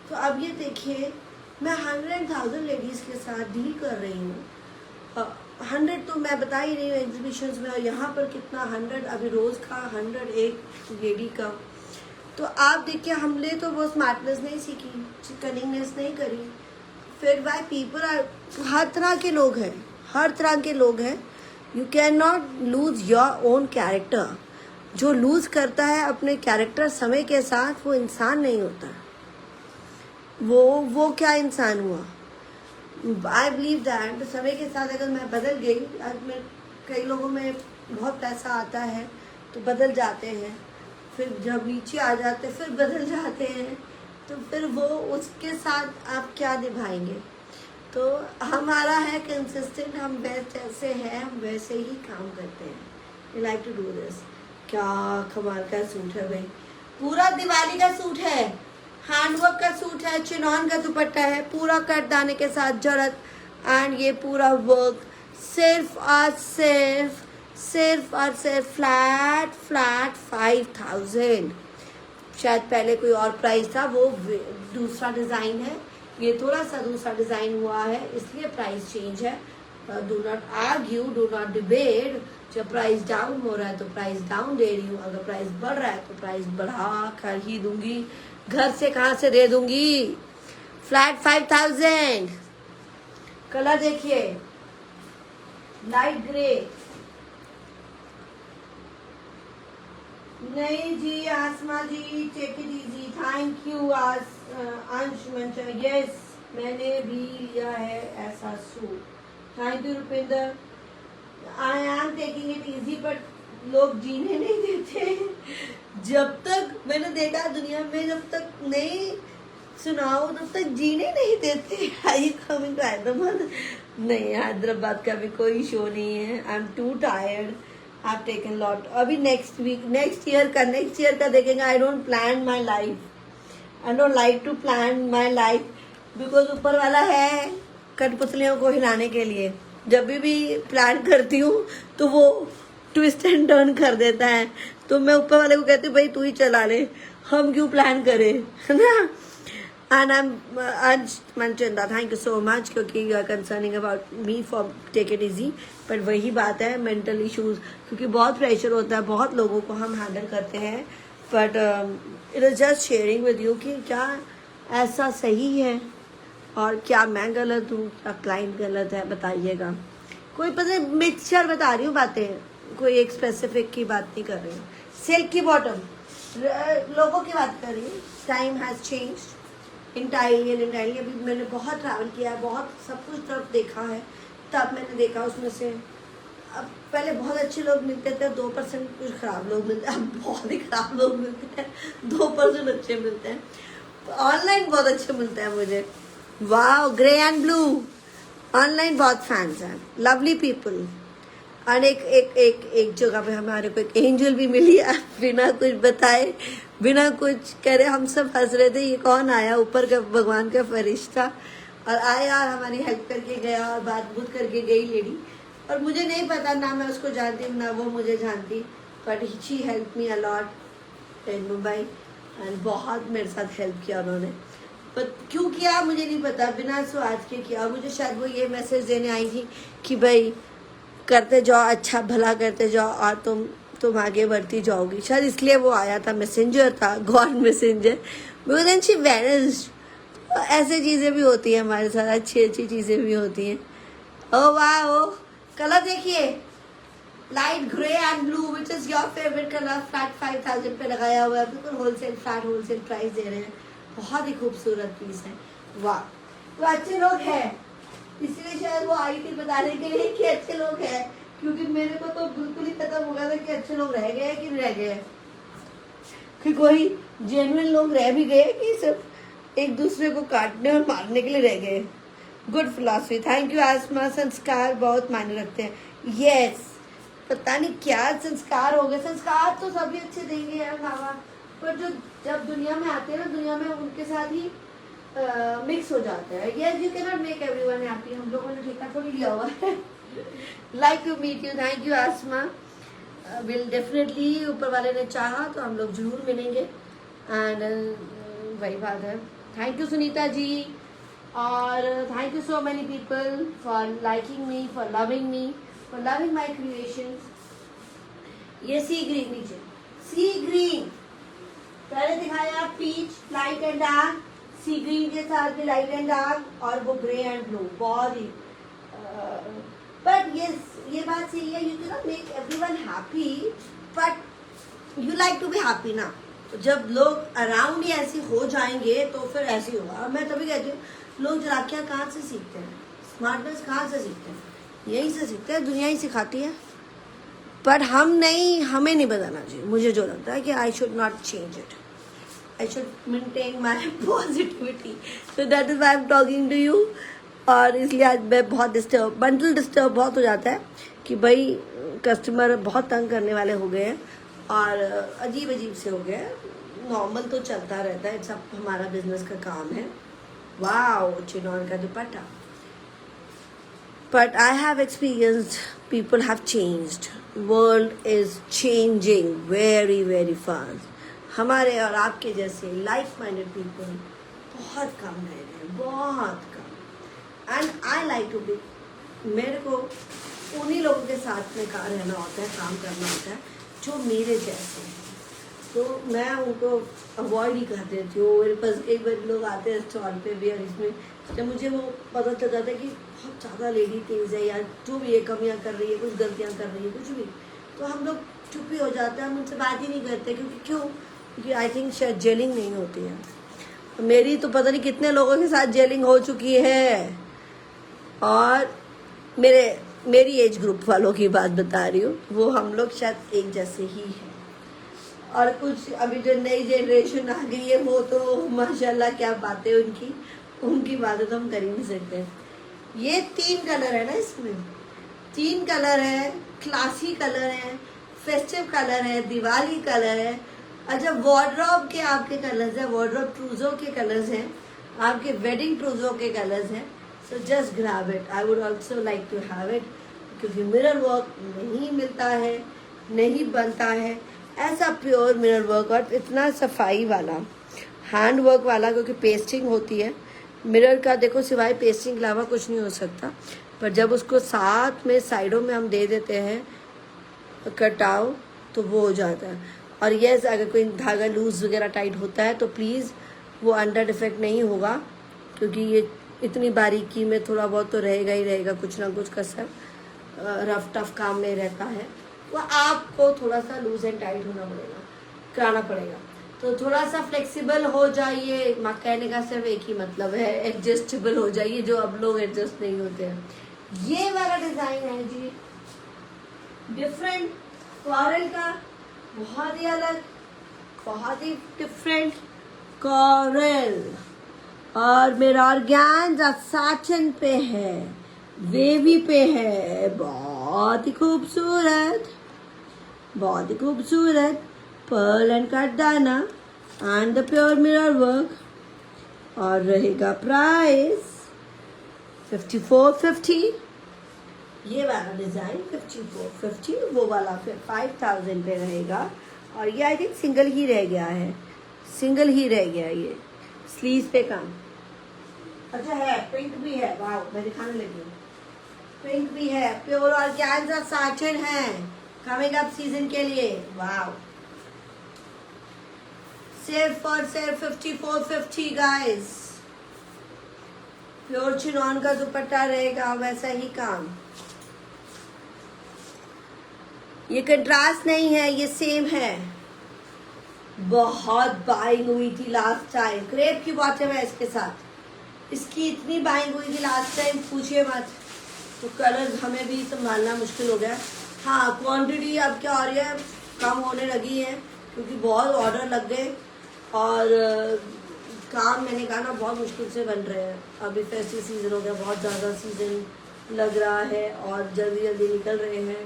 तो अब ये देखिए, मैं 100 and 1000 लेडीज के साथ डील कर रही हूँ। 100 तो मैं बता ही रही हूँ एग्जीबिशंस में, और यहाँ पर कितना 100 अभी रोज का, 100 एक लेडी का। तो आप देखिए, हमने तो वो स्मार्टनेस नहीं सीखी, कनिंगनेस नहीं करी, फिर वाई पीपल आर, हर तरह के लोग हैं, हर तरह के लोग हैं। You can not lose your own character. जो लूज करता है अपने कैरेक्टर समय के साथ, वो इंसान नहीं होता। वो क्या इंसान हुआ? आई बिलीव दैट समय के साथ अगर मैं बदल गई, आज मैं, कई लोगों में बहुत पैसा आता है तो बदल जाते हैं, फिर जब नीचे आ जाते फिर बदल जाते हैं, तो फिर वो उसके साथ आप क्या निभाएंगे? तो हमारा है कंसिस्टेंट, हम जैसे हैं हम वैसे ही काम करते हैं। We like to do this. क्या कमाल का सूट है भाई, पूरा दिवाली का सूट है, हैंडवर्क का सूट है, चिनॉन का दुपट्टा है, पूरा कट दाने के साथ जरत, एंड ये पूरा वर्क सिर्फ और सिर्फ फ्लैट 5000। शायद पहले कोई और प्राइस था, वो दूसरा डिज़ाइन है, ये थोड़ा सा दूसरा डिज़ाइन हुआ है इसलिए प्राइस चेंज है। Do not argue, do not debate. जब प्राइस डाउन हो रहा है तो प्राइस डाउन दे रही हूँ, अगर प्राइस बढ़ रहा है तो प्राइस बढ़ा कर ही दूंगी, घर से कहाँ से दे दूंगी। फ्लैट 5000। कलर देखिए, लाइट ग्रे। नहीं जी Asma ji, take it easy, thank you. Ansh Manchan, yes मैंने भी लिया है ऐसा suit, thank you Rupinder. I am taking it easy, but लोग जीने नहीं देते। जब तक मैंने देखा दुनिया में, जब तक नहीं सुनाओ तब तक जीने नहीं देते। I coming to Hyderabad? नहीं, हैदराबाद का भी कोई शो नहीं है। I am too tired, I have taken lot. अभी नेक्स्ट वीक, नेक्स्ट ईयर का देखेंगे। I don't plan my life, I don't like to plan my life, because ऊपर वाला है कठपुतलियों को हिलाने के लिए। जब भी प्लान करती हूँ तो वो ट्विस्ट एंड टर्न कर देता है, तो मैं ऊपर वाले को कहती हूँ भाई तू ही चला ले, हम क्यों प्लान करें, है ना। And I am Manchanda, thank you so much, क्योंकि you are concerning about me for take it easy. But वही बात है, मेंटल इश्यूज, क्योंकि बहुत प्रेशर होता है, बहुत लोगों को हम हैंडल करते हैं। But it is just sharing with you कि क्या ऐसा सही है और क्या मैं गलत हूँ, क्या क्लाइंट गलत है, बताइएगा। कोई पता मिक्सचर बता रही हूँ बातें, कोई एक स्पेसिफिक की बात नहीं कर रही हूँ। सिल्क की बॉटम लोगों की बात कर रही हूँ। Time has changed entirely. अभी मैंने बहुत ट्रैवल किया है, बहुत सब कुछ तरफ देखा है, तब मैंने देखा उसमें से अब पहले बहुत अच्छे लोग मिलते थे, 2% कुछ ख़राब लोग मिलते हैं, अब बहुत ही ख़राब लोग मिलते हैं, 2% अच्छे मिलते हैं। ऑनलाइन बहुत अच्छे मिलते हैं मुझे। वाह, ग्रे एंड ब्लू, ऑनलाइन बहुत फैंस हैं, लवली पीपल। और एक जगह पे हमारे को एक एंजल भी मिली है, बिना कुछ बताए, बिना कुछ करे। हम सब हंस रहे थे ये कौन आया, ऊपर का भगवान का फरिश्ता, और आया और हमारी हेल्प करके गया और बात बूत करके गई लेडी। और मुझे नहीं पता, ना मैं उसको जानती हूँ ना वो मुझे जानती, but she help me a lot in Mumbai, and बहुत मेरे साथ हेल्प किया उन्होंने। पर क्यों किया मुझे नहीं पता, बिना स्वाद के किया। मुझे शायद वो ये मैसेज देने आई थी कि भाई करते जाओ, अच्छा भला करते जाओ और तुम आगे बढ़ती जाओगी, शायद इसलिए वो आया था। मैसेंजर था, God messenger, because then she vanished. ऐसे चीज़ें भी होती हैं हमारे साथ, अच्छी चीज़ें भी होती हैं। ओ वाह, ओ कलर देखिए, light grey and blue, which is your favourite colour. Flat 5000 पे लगाया हुआ है, बिल्कुल होलसेल प्राइस दे रहे हैं। बहुत ही खूबसूरत पीस है। वाह, वो अच्छे लोग हैं, इसलिए शायद वो आई थी बताने के लिए कि अच्छे लोग हैं, क्योंकि मेरे को तो बिल्कुल ही खत्म हो गया था कि अच्छे लोग रह गए कि नहीं रह गए, कि कोई जेन्युइन लोग रह भी गए कि सिर्फ एक दूसरे को काटने और मारने के लिए रह गए। गुड फिलॉसफी, थैंक यू आसमा। संस्कार बहुत मायने रखते हैं। यस, पता नहीं क्या संस्कार हो गए। संस्कार तो सभी अच्छे देंगे यार माँ बाप, पर जो जब दुनिया में आते हैं ना, दुनिया में उनके साथ ही मिक्स हो जाता है। Yes, you can not make everyone happy. हम लोगों ने ठेका थोड़ी लिया हुआ है। Like to meet you, thank you Asma. Will definitely, ऊपर वाले ने चाहा तो हम लोग जरूर मिलेंगे, एंड वही बात है। थैंक यू सुनीता जी, और thank you so many people for liking me, for loving my creations. ये सी ग्रीन, नीचे सी ग्रीन पहले दिखाया, peach light and dark, sea green के साथ भी लाइट एंड डार्क, और वो ग्रे एंड ब्लू। बहुत ही बट ये बात सही है, you can not make everyone happy, but you like to be happy ना। तो जब लोग अराउंड ही ऐसे हो जाएंगे तो फिर ऐसे ही होगा। मैं तभी कहती हूँ, लोग चलाकियाँ कहाँ से सीखते हैं, स्मार्टनेस कहाँ से सीखते हैं, यहीं से सीखते हैं, दुनिया ही सिखाती है। पर हमें नहीं बताना चाहिए। मुझे जो लगता है कि I should not change it, I should maintain my positivity, so that is why I am talking to you. और इसलिए आज मैं बहुत डिस्टर्ब बहुत हो जाता है कि भाई कस्टमर बहुत तंग करने वाले हो गए हैं और अजीब से हो गए हैं। नॉर्मल तो चलता रहता है, सब हमारा बिजनेस का काम है। वाओ, चिनॉन का दुपट्टा। But I have experienced people have changed. World is changing very very fast. हमारे और आपके जैसे लाइक माइंडेड पीपल बहुत कम रह गए हैं, बहुत कम। And I like to be, मेरे को उन्हीं लोगों के साथ में रहना होता है, काम करना होता है जो मेरे जैसे हैं। तो मैं उनको अवॉइड ही कर देती हूँ। मेरे पास कई बार लोग आते हैं स्टॉल पे भी, और इसमें जब मुझे वो पता चल जाता है कि बहुत ज़्यादा लेडी तेज़ है या जो भी ये कमियाँ कर रही है, कुछ गलतियाँ कर रही है, कुछ भी, तो हम लोग चुप ही हो जाते हैं, हम उनसे बात ही नहीं करते। क्योंकि आई थिंक शायद जेलिंग नहीं होती है। मेरी तो पता नहीं कितने लोगों के साथ जेलिंग हो चुकी है, और मेरी एज ग्रुप वालों की बात बता रही हूँ, वो हम लोग शायद एक जैसे ही हैं। और कुछ अभी जो नई जनरेशन आ गई है वो तो माशाल्लाह क्या बातें उनकी बातें तो हम कर ही नहीं सकते। ये 3 कलर है ना, इसमें 3 कलर है, क्लासी कलर है, फेस्टिव कलर है, दिवाली कलर है। अच्छा, वार्डरोब के आपके कलर्स हैं, वार्डरोब ट्रूजो के कलर्स हैं, आपके वेडिंग ट्रूजो के कलर्स हैं। So just grab it, I would also like to have it, क्योंकि मिरर वर्क नहीं मिलता है, नहीं बनता है ऐसा प्योर मिरर वर्क, और इतना सफाई वाला हैंड वर्क वाला, क्योंकि पेस्टिंग होती है मिरर का। देखो, सिवाय पेस्टिंग के अलावा कुछ नहीं हो सकता, पर जब उसको साथ में साइडों में हम दे देते हैं कटाव, तो वो हो जाता है। और यस, अगर कोई धागा लूज वगैरह टाइट होता है तो प्लीज़ वो अंडर डिफेक्ट नहीं होगा, क्योंकि ये इतनी बारीकी में थोड़ा बहुत तो रहेगा ही रहेगा, कुछ ना कुछ कसर, रफ टफ काम में रहता है। वो आपको थोड़ा सा लूज एंड टाइट कराना पड़ेगा। तो थोड़ा सा फ्लेक्सिबल हो जाइए, कहने का सिर्फ एक ही मतलब है, एडजस्टेबल हो जाइए, जो अब लोग एडजस्ट नहीं होते हैं। ये वाला डिजाइन है जी, डिफरेंट कॉरल का, बहुत ही अलग, बहुत ही डिफरेंट कॉरल, और मेरा ऑर्गेन्जा साटन पे है, वेवी पे है, बहुत ही खूबसूरत, बहुत ही खूबसूरत पर्ल एंड कटदाना and the pure mirror work. और रहेगा प्राइस 5450। ये वाला डिजाइन 5450, वो वाला फिर 5000 पे रहेगा। और ये आई थिंक सिंगल ही रह गया है, सिंगल ही रह गया ये स्लीव पे काम। अच्छा है, पिंक भी है, वाह मैं दिखाने लगी हूँ, पिंक भी है, प्योर ऑर्गेन्जा साटन है, कमिंग अप सीजन के लिए। वाह, सिर्फ और सिर्फ 5450 गाइस। प्योर चिनॉन का दुपट्टा रहेगा, वैसा ही काम। ये कंट्रास्ट नहीं है, ये सेम है। बहुत बाइंग हुई थी लास्ट टाइम, क्रेप की बॉटम है इसके साथ, इसकी इतनी बाइंग हुई थी लास्ट टाइम, पूछिए मत। तो कलर हमें भी संभालना मुश्किल हो गया। हाँ, क्वांटिटी अब क्या हो रही है, कम होने लगी है, क्योंकि बहुत ऑर्डर लग गए, और काम मैंने कहा ना बहुत मुश्किल से बन रहे हैं। अभी फेस्टिव सीजन हो गया, बहुत ज़्यादा सीजन लग रहा है, और जल्दी जल्दी निकल रहे हैं,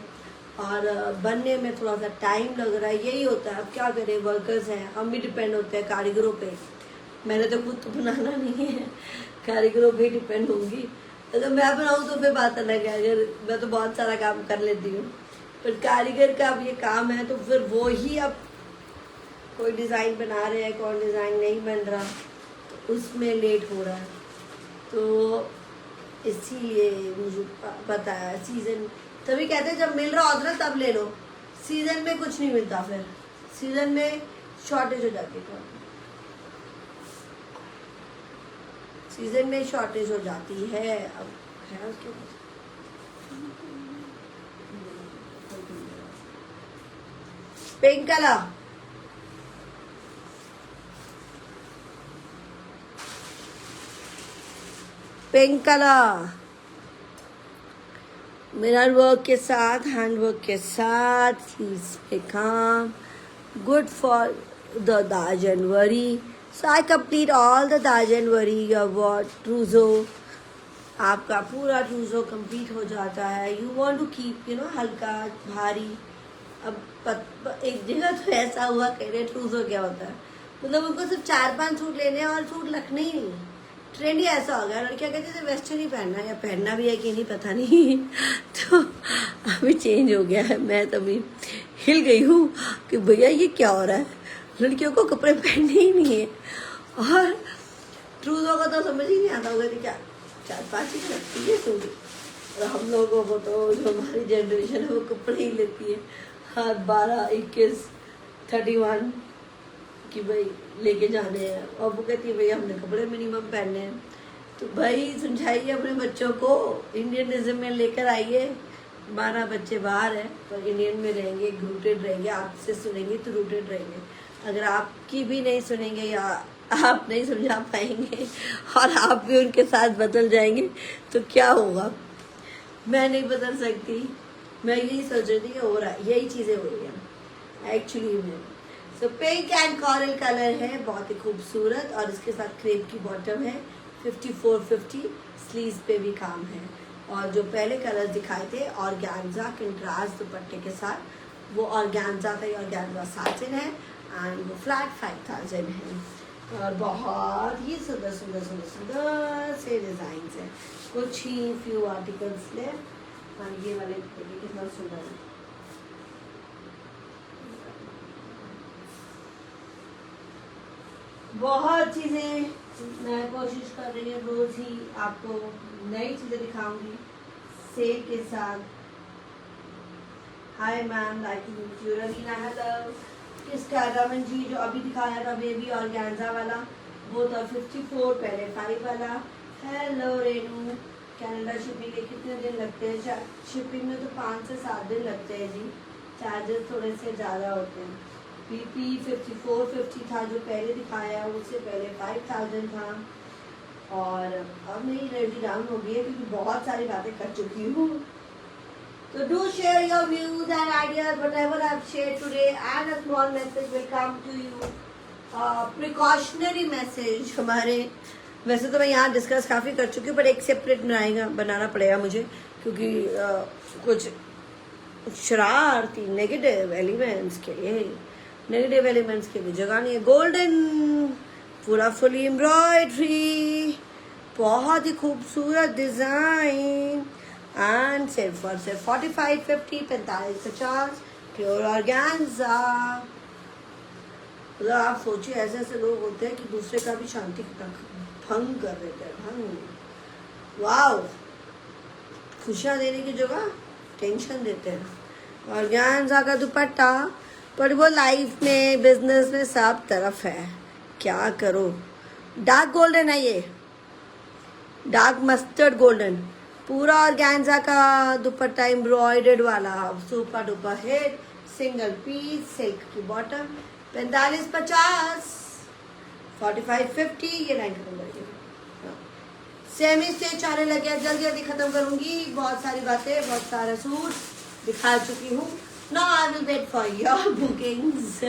और बनने में थोड़ा सा टाइम लग रहा है। यही होता है, अब क्या करें, वर्कर्स हैं, हम भी डिपेंड होते हैं कारीगरों पे। मैंने तो खुद तो बनाना नहीं है, कारीगरों पे डिपेंड होंगी। अगर मैं बनाऊँ तो फिर बात अलग है, अगर मैं तो बहुत सारा काम कर लेती हूँ, पर कारीगर का अब ये काम है, तो फिर वो ही अब कोई डिज़ाइन बना रहे हैं, कोई डिज़ाइन नहीं बन रहा, तो उसमें लेट हो रहा है। तो इसीलिए मुझे पता है, सीज़न तभी कहते हैं जब मिल रहा होता है तब ले लो, सीज़न में कुछ नहीं मिलता, फिर सीज़न में शॉर्टेज हो जाती है, सीजन में शॉर्टेज हो जाती है। अब है उसके pink colour, pink colour mirror work के साथ, हैंड वर्क के साथ, स्लीव्स पे काम, good for the January. So I complete all the January, your what ट्रूजो, आपका पूरा ट्रूजो कंप्लीट हो जाता है। You want to keep हल्का भारी। अब एक जगह तो ऐसा हुआ, कह रहे ट्रूजो क्या होता है, मतलब उनको सिर्फ 4-5 सूट लेने हैं और सूट रखने ही नहीं। ट्रेंड ही ऐसा हो गया, लड़कियां कहती है वेस्टर्न ही पहनना है, या पहनना भी है कि नहीं पता नहीं। तो अभी चेंज हो गया है। मैं तभी हिल गई हूँ कि भैया ये क्या हो रहा है, लड़कियों को कपड़े पहनने ही नहीं है। और ट्रूजों का तो समझ ही नहीं आता होगा कि क्या 4-5 ही लगती है सूट, और हम लोगों को तो जो हमारी जनरेशन है वो कपड़े ही लेती है हर 12, 21, 31 कि भाई लेके जाने हैं। और वो कहती है भैया हमने कपड़े मिनिमम पहनने हैं। तो भाई समझाइए अपने बच्चों को, इंडियनिज्म में लेकर आइए। 12 बच्चे बाहर हैं पर इंडियन में रहेंगे, रूटेड रहेंगे, आपसे सुनेंगे तो रूटेड रहेंगे। अगर आपकी भी नहीं सुनेंगे या आप नहीं समझा पाएंगे और आप भी उनके साथ बदल जाएंगे तो क्या होगा। मैं नहीं बदल सकती, मैं यही सोच रही थी कि हो रहा है, यही चीज़ें हो रही हैं एक्चुअली में। So pink and coral colour है, बहुत ही खूबसूरत, और इसके साथ क्रेप की बॉटम है। 5450 स्लीव्स पे भी काम है। और जो पहले कलर दिखाए थे ऑर्गेन्जा कंट्रास्ट दुपट्टे के साथ, वो ऑर्गेन्जा का ही ऑर्गेन्जा साटिन है एंड वो फ्लैट 5000 है। और बहुत ही सुंदर सुंदर सुंदर सुंदर से डिजाइन है। कुछ ही फ्यू आर्टिकल्स ले, और ये वाले कितना सुंदर है। बहुत चीज़ें मैं कोशिश कर रही हूँ रोज ही आपको नई चीज़ें दिखाऊंगी सेल के साथ। Hi ma'am, like to meet you. Raveena hello. किसका? रमन जी, जो अभी दिखाया था बेबी ऑर्गेन्जा वाला, वो था 54, पहले 5 वाला। हेलो रेनू। कनाडा शिपिंग के कितने दिन लगते हैं? शिपिंग में तो 5 से 7 दिन लगते हैं जी, चार्जेस थोड़े से ज़्यादा होते हैं। PP 5450 था जो पहले दिखाया, उससे पहले 5000 था। और अब मेरी एनर्जी डाउन हो गई है क्योंकि बहुत सारी बातें कर चुकी हूँ। तो do share your views and ideas whatever I have shared today, and a small message will come to you, precautionary message हमारे। वैसे तो मैं यहाँ डिस्कस काफ़ी कर चुकी हूँ, पर एक सेपरेट बनाना पड़ेगा मुझे, क्योंकि कुछ शरारती नेगेटिव एलिमेंट्स के लिए, नेगेटिव एलिमेंट्स के लिए जगह नहीं है। गोल्डन पूरा फुली एम्ब्रॉयडरी, बहुत ही खूबसूरत डिजाइन, एंड सिर्फ और सिर्फ 4550, 4550 प्योर ऑर्गेन्जा। मतलब आप सोचिए, ऐसे ऐसे लोग होते हैं कि दूसरे का भी शांति भंग कर देते हैं, भंग। वाओ, खुशियाँ देने की जगह टेंशन देते हैं। ऑर्गेन्जा का दुपट्टा, पर वो लाइफ में बिजनेस में सब तरफ है, क्या करो। डार्क गोल्डन है ये, डार्क मस्टर्ड गोल्डन, पूरा ऑर्गेन्जा का दुपट्टा एम्ब्रॉयडर्ड वाला, super duper hit, single piece, silk की बॉटम, 4550, 4550, ये लाइन खत्म करिए। सेमी स्टेज चारे लगे, जल्दी जल्दी खत्म करूंगी। बहुत सारी बातें, बहुत सारा सूट दिखा चुकी हूँ। No, I will wait for your bookings.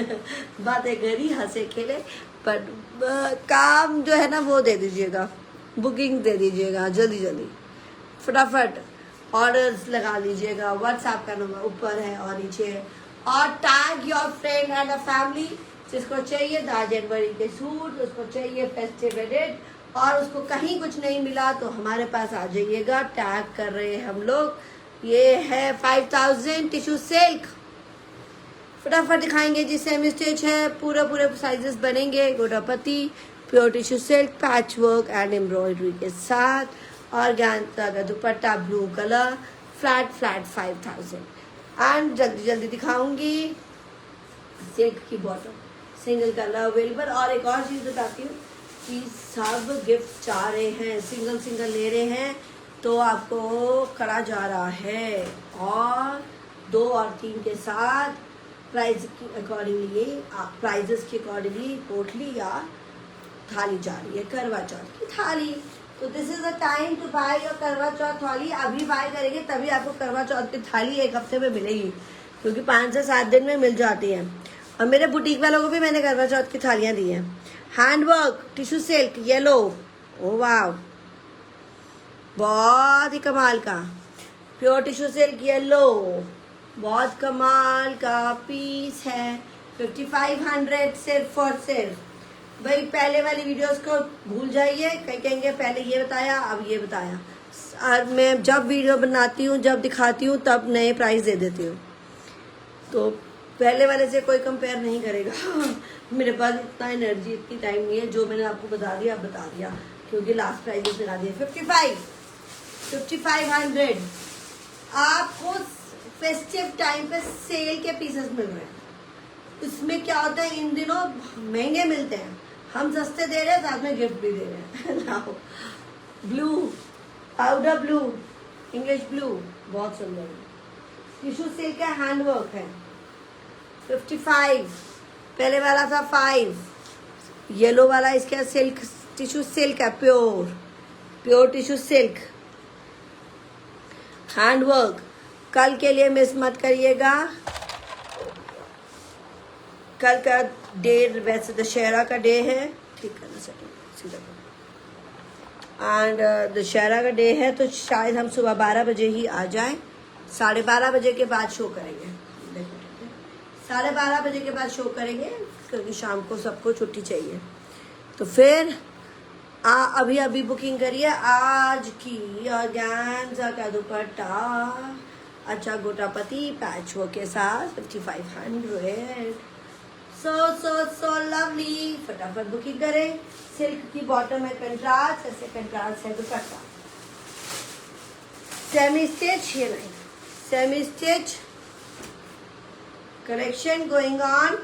बातें करी, हंसे खेले, पर काम जो है ना वो दे दीजिएगा, बुकिंग दे दीजिएगा जल्दी जल्दी, फटाफट ऑर्डर्स लगा लीजिएगा। व्हाट्सएप का नंबर ऊपर है और नीचे है। और tag your friend and a family, जिसको चाहिए 10 जनवरी के सूट, उसको चाहिए फेस्टिव एडिट, और उसको कहीं कुछ नहीं मिला तो हमारे पास आ जाइएगा। टैग कर रहे हैं हम लोग। ये है 5000 टिश्यू सिल्क, फटाफट दिखाएंगे जी। सेमी स्टिच है, पूरे साइजेस बनेंगे। गोटापति pure tissue silk, patch work and embroidery के साथ, ऑर्गेन्जा का dupatta blue colour, flat 5000। And जल्दी जल्दी दिखाऊंगी सिल्क की बॉटम, सिंगल कलर अवेलेबल। और एक और चीज़ बताती हूँ कि सब गिफ्ट चाह रहे हैं, सिंगल सिंगल ले रहे हैं तो आपको करा जा रहा है। और 2 और 3 के साथ प्राइस की अकॉर्डिंगली, प्राइजेस के अकॉर्डिंगली पोटली या थाली जा रही है, करवा चौथ की थाली। तो this is the time to buy your Karwa Chauth थाली। अभी बाय करेंगे तभी आपको करवा चौथ की थाली 1 हफ्ते में मिलेगी, क्योंकि 5 से 7 दिन में मिल जाती है। और मेरे बुटीक वालों को भी मैंने करवा चौथ की थालियाँ दी हैं। हैंडवर्क टिश्यू सिल्क येलो, ओ वाह, बहुत ही कमाल का प्योर टिश्यू सिल्क येलो, बहुत कमाल का पीस है। 5500 सिर्फ और सिर्फ भाई पहले वाली वीडियोस को भूल जाइए, कहीं कहेंगे पहले ये बताया अब ये बताया। और मैं जब वीडियो बनाती हूँ, जब दिखाती हूँ, तब नए प्राइस दे देती हूँ, तो पहले वाले से कोई कंपेयर नहीं करेगा। मेरे पास इतना एनर्जी, इतनी टाइम नहीं है। जो मैंने आपको बता दिया अब बता दिया, क्योंकि लास्ट प्राइस लगा दिया 5500। आपको फेस्टिव टाइम पे सेल के पीसेस मिल रहे हैं। इसमें क्या होता है, इन दिनों महंगे मिलते हैं, हम सस्ते दे रहे हैं, साथ में गिफ्ट भी दे रहे हैं। Blue, powder blue, English blue, बहुत सुंदर है। टिश्यू सिल्क का हैंडवर्क है। 55, पहले वाला था 5। येलो वाला इसका सिल्क, टिश्यू सिल्क है, प्योर टिश्यू सिल्क हैंडवर्क। कल के लिए मिस मत करिएगा। कल का डे वैसे दशहरा का डे है, ठीक है ना सीधा, एंड दशहरा का डे है, तो शायद हम सुबह 12 बजे ही आ जाएं। 12:30 बजे के बाद शो करेंगे। देखो 12:30 बजे के बाद शो करेंगे, क्योंकि शाम को सबको छुट्टी चाहिए। तो फिर अभी बुकिंग करिए आज की। ऑर्गेन्जा का दुपट्टा, अच्छा गोटापति पैचवर्क के साथ 5500। So lovely. फटाफट बुकिंग करें। सिल्क की बॉटम है कंट्रास्ट, ऐसे कंट्रास्ट है दुपट्टा। सेमी स्टिच, ये नहीं, semi stitch collection going on.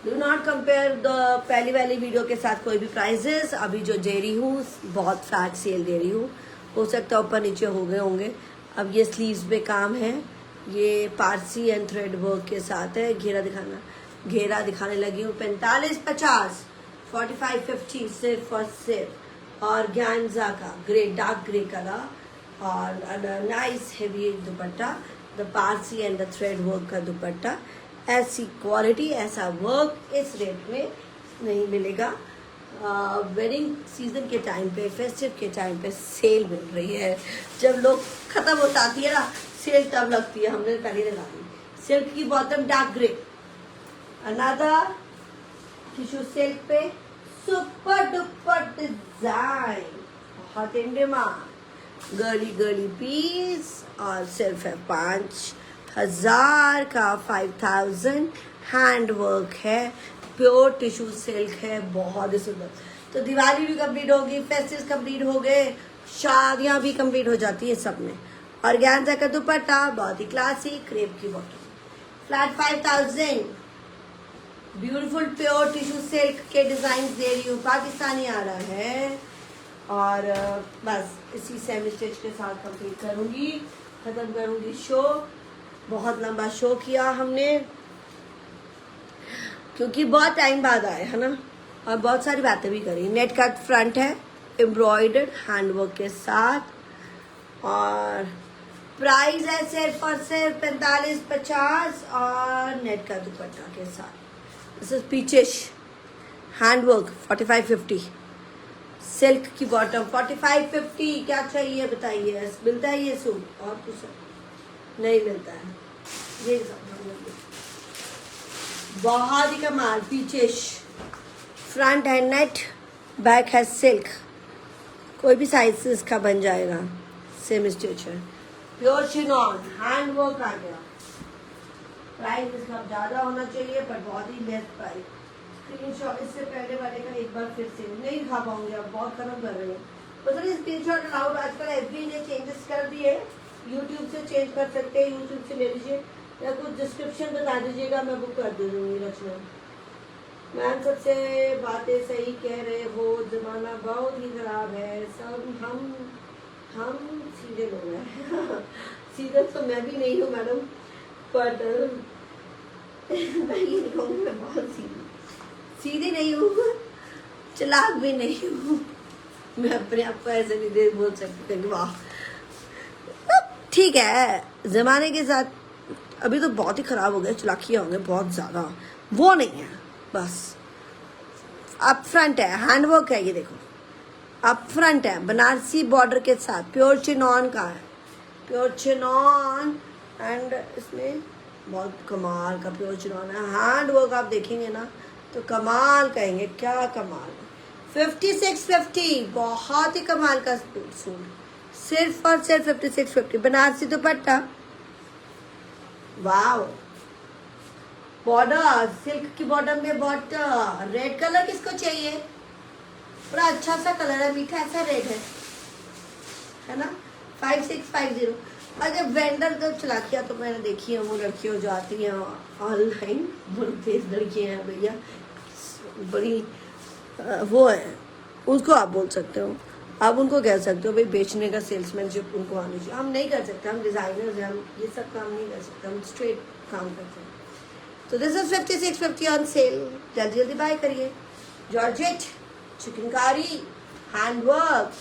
Do not compare the पहली वाली वीडियो के साथ कोई भी प्राइजेस। अभी जो दे रही हूँ बहुत फ्लैट सेल दे रही हूँ, हो सकता है ऊपर नीचे हो गए होंगे। अब ये स्लीव्स पे काम है, ये पारसी एंड थ्रेड वर्क के साथ है। घेरा दिखाने लगी हूँ। 45-50, 45-50 सिर्फ और सिर्फ। और ऑर्गेन्जा का ग्रे, डार्क ग्रे कलर, और nice heavy dupatta, the Parsi and the thread work का दुपट्टा। ऐसी क्वालिटी, ऐसा वर्क इस रेट में नहीं मिलेगा। वेडिंग सीजन के टाइम पे, फेस्टिव के टाइम पे सेल मिल रही है। जब लोग खत्म हो जाती है ना सेल, तब लगती है। हमने पहले लगा दी। सिल्क की bottom dark grey, another tissue silk पे सुपर डुपर डिजाइन, बहुत इन डिमांड। गर्ली पीस, और सिर्फ है 5000 का। 5000 हैंड वर्क है, प्योर टिश्यू सिल्क है, बहुत ही सुंदर। तो दिवाली भी कंप्लीट होगी, फेस्टिव कंप्लीट हो गए, शादियां भी कंप्लीट हो जाती है सब में। ऑर्गेन्जा का दुपट्टा, बहुत ही क्लासी, क्रेप की bottom, flat 5000। Beautiful pure tissue silk के डिजाइन दे रही हूँ, पाकिस्तानी आ रहा है। और बस इसी सेमी स्टिच के साथ कंप्लीट करूंगी, खत्म करूंगी शो। बहुत लंबा शो किया हमने, क्योंकि बहुत टाइम बाद आए है ना, और बहुत सारी बातें भी करी। नेट कट फ्रंट है, एम्ब्रॉयडर्ड हैंडवर्क के साथ, और प्राइस है सिर्फ और सिर्फ 45-50, और नेट का दुपट्टा के साथ। This is peachish handwork 45-50। Silk की बॉटम 45-50। क्या चाहिए बताइए, मिलता है ये सूट? और कुछ नहीं मिलता है। ये बहुत ही कमाल। पीचिश, फ्रंट है नेट, बैक है सिल्क, कोई भी साइज इसका बन जाएगा। सेम स्टिच है, प्योर चिनॉन हैंडवर्क आ गया। प्राइस इसका ज्यादा होना चाहिए, पर बहुत ही बेस्ट प्राइस। स्क्रीनशॉट इससे पहले वाले का एक बार फिर से नहीं दिखा पाऊंगी, आप बहुत खत्म कर रहे हो। मतलब स्क्रीनशॉट अलाउड, आजकल एफबी ने चेंजेस कर दिए, यूट्यूब से चेंज कर सकते हैं, यूट्यूब से ले लीजिए, या कुछ डिस्क्रिप्शन बता दीजिएगा, मैं बुक कर दे दूंगी। रचना मैम सबसे बातें सही कह रहे हो, जमाना बहुत ही खराब है। सब हम सीधे लोग हैं। सीधे तो मैं भी नहीं हूँ मैडम, बट मैं ये नहीं कहूँगी मैं बहुत सीधी नहीं हूँ, चालाक भी नहीं हूँ। मैं अपने आप को ऐसे नहीं दे बोल सकती कि वाह। ठीक है, जमाने के साथ अभी तो बहुत ही खराब हो गए, चालाकियाँ होंगे बहुत ज्यादा, वो नहीं है। बस अप फ्रंट है, हैंडवर्क है, ये देखो अप फ्रंट है, बनारसी बॉर्डर के साथ, प्योर चिनॉन का है, प्योर चिनॉन एंड इसमें बहुत कमाल का प्योर चिनॉन है। हैंड वर्क आप देखेंगे ना तो कमाल कहेंगे, क्या कमाल। 5650, बहुत ही कमाल का सूट, सिर्फ और सिर्फ 5650। बनारसी दुपट्टा, वाव। बॉर्डर सिल्क की बॉर्डर में बॉर्डर, रेड कलर किसको चाहिए? बड़ा अच्छा सा कलर है, मीठा ऐसा रेड है ना। 5650। और जब वेंडर जब चला किया तो मैंने देखी है वो लड़कियाँ जो आती हैं ऑनलाइन, तेज लड़कियाँ हैं भैया, बड़ी वो है, उसको आप बोल सकते हो, आप उनको कह सकते हो भाई बेचने का सेल्समैनशिप उनको आनी चाहिए। हम नहीं कर सकते, हम डिज़ाइनर्स हैं, हम ये सब काम नहीं कर सकते, हम स्ट्रेट काम करते हैं। तो दिस इज 5650 ऑन सेल, जल्दी जल्दी बाय करिए। जॉर्जेट चिकनकारी हैंडवर्क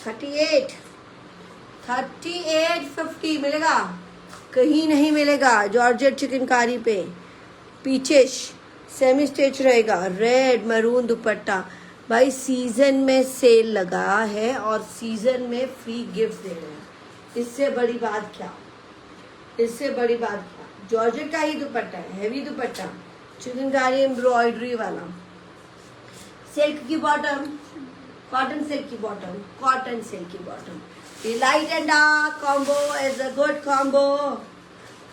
3850 मिलेगा, कहीं नहीं मिलेगा। जॉर्जेट चिकनकारी पे पीछे सेमी स्टिच रहेगा, रेड मरून दुपट्टा। भाई सीजन में सेल लगा है और सीजन में फ्री गिफ्ट दे रहे हैं, इससे बड़ी बात क्या, इससे बड़ी बात क्या। जॉर्जेट का ही दुपट्टा है, हैवी दुपट्टा, चिकनकारी एम्ब्रॉयडरी वाला, सिल्क की बॉटम, कॉटन सिल्क की बॉटम, कॉटन सिल्क की बॉटम। ये light and dark combo is a good combo.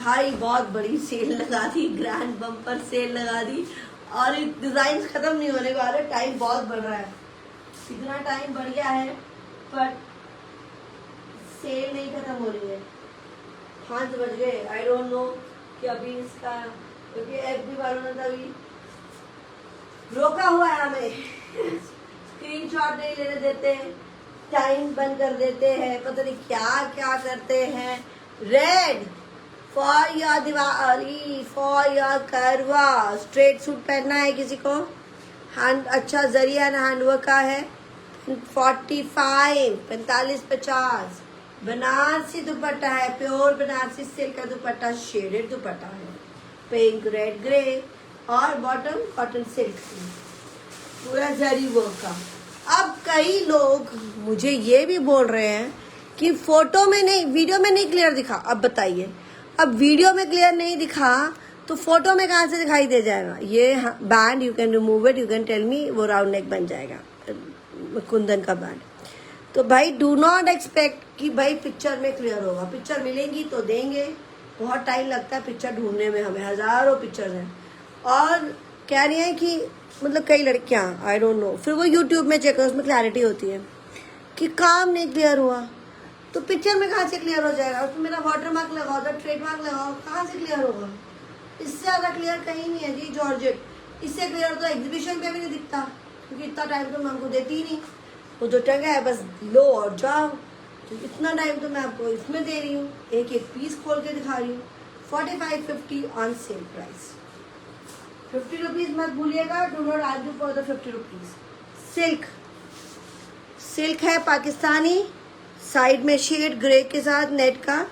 भाई बहुत बड़ी सेल लगा दी, ग्रैंड बम्पर सेल लगा दी, और डिजाइन खत्म नहीं होने वाले, टाइम बहुत बढ़ रहा है, इतना टाइम बढ़ गया है पर सेल नहीं खत्म हो रही है। 5 बज गए, आई डोंट नो कि अभी इसका, क्योंकि एफबी वालों ने अभी रोका हुआ है हमें, स्क्रीनशॉट नहीं लेने देते, टाइम बंद कर देते हैं, पता नहीं क्या क्या करते हैं। Red for your Diwali, for your करवा। स्ट्रेट सूट पहनना है किसी को, हैंड अच्छा जरिया ना हैंडवर्क का है। 45 बनारसी दुपट्टा है, प्योर बनारसी सिल्क का दुपट्टा, शेडेड दुपट्टा है, पिंक रेड ग्रे, और बॉटम कॉटन सिल्क पूरा जरी वर्क का। अब कई लोग मुझे ये भी बोल रहे हैं कि फोटो में नहीं, वीडियो में नहीं क्लियर दिखा। अब बताइए, अब वीडियो में क्लियर नहीं दिखा तो फोटो में कहाँ से दिखाई दे जाएगा? ये band you can remove it, you can tell me, वो राउंड नेक बन जाएगा कुंदन का बैंड। तो भाई डू नॉट एक्सपेक्ट कि भाई पिक्चर में क्लियर होगा, पिक्चर मिलेंगी तो देंगे, बहुत टाइम लगता है पिक्चर ढूंढने में, हमें हजारों पिक्चर हैं। और कह रही हैं कि मतलब कई लड़कियां, आई डोंट नो, फिर वो यूट्यूब में चेक करो, उसमें क्लैरिटी होती है कि काम नहीं क्लियर हुआ तो पिक्चर में कहाँ से क्लियर हो जाएगा? उसमें मेरा वाटर मार्क लगाओ, ट्रेड मार्क लगाओ, कहाँ से क्लियर होगा? इससे ज़्यादा क्लियर कहीं नहीं है जी जॉर्जेट। इससे क्लियर तो एग्जीबिशन पे भी नहीं दिखता, क्योंकि इतना टाइम तो मैं हमको देती ही नहीं, वो जो टंगा है बस लो और जाओ। तो इतना टाइम तो मैं आपको इसमें दे रही हूँ, एक एक पीस खोल के दिखा रही हूँ। 4550 ऑन सेल प्राइस, 50 रुपीज़ मत भूलिएगा, do not argue for the 50 rupees. Silk है पाकिस्तानी, साइड में शेड ग्रे के साथ नेट का,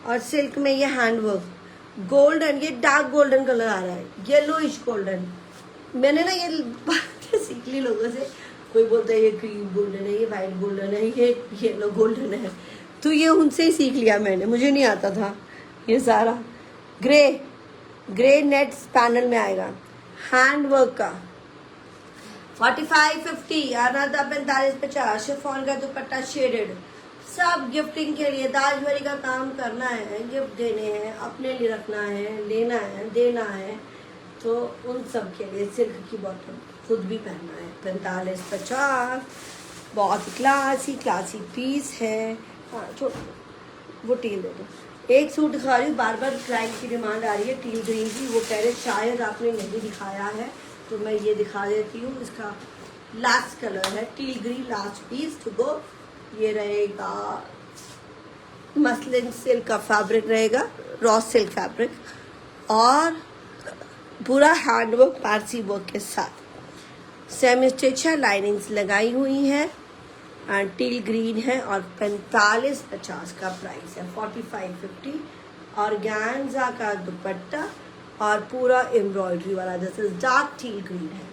और सिल्क में ये हैंडवर्क गोल्डन, ये डार्क गोल्डन कलर आ रहा है, येलोइश गोल्डन। मैंने ना ये बातें सीख ली लोगों से, कोई बोलता है ये क्रीम गोल्डन है, ये वाइट गोल्डन है, ये येलो गोल्डन है, तो ये उनसे ही सीख लिया मैंने, मुझे नहीं आता था ये सारा। ग्रे नेट पैनल में आएगा, हैंडवर्क का 4550, अनादा 4550, शिफॉन का दुपट्टा शेडेड, सब गिफ्टिंग के लिए। दाजवरी का काम करना है, गिफ्ट देने हैं, अपने लिए रखना है, लेना है, देना है, तो उन सब के लिए। सिल्क की बॉटम, खुद भी पहनना है, 4550, बहुत क्लासी पीस है। हाँ छोड़, वो टील दे दो। एक सूट दिखा रही हूँ, बार बार क्लाइंट की डिमांड आ रही है टील ग्रीन की, वो कह रहे शायद आपने नहीं दिखाया है, तो मैं ये दिखा देती हूँ। इसका लास्ट कलर है teal green, last piece to go. ये रहेगा मसलिन सिल्क का फैब्रिक रहेगा, रॉ सिल्क फैब्रिक, और पूरा हैंडवर्क पारसी वर्क के साथ, सेमी स्टिच है, लाइनिंग्स लगाई हुई है, एंड टील ग्रीन है, और 4550 का प्राइस है। 4550 ऑर्गेन्जा का दुपट्टा और पूरा एम्ब्रॉयडरी वाला, जैसे डार्क टील ग्रीन है,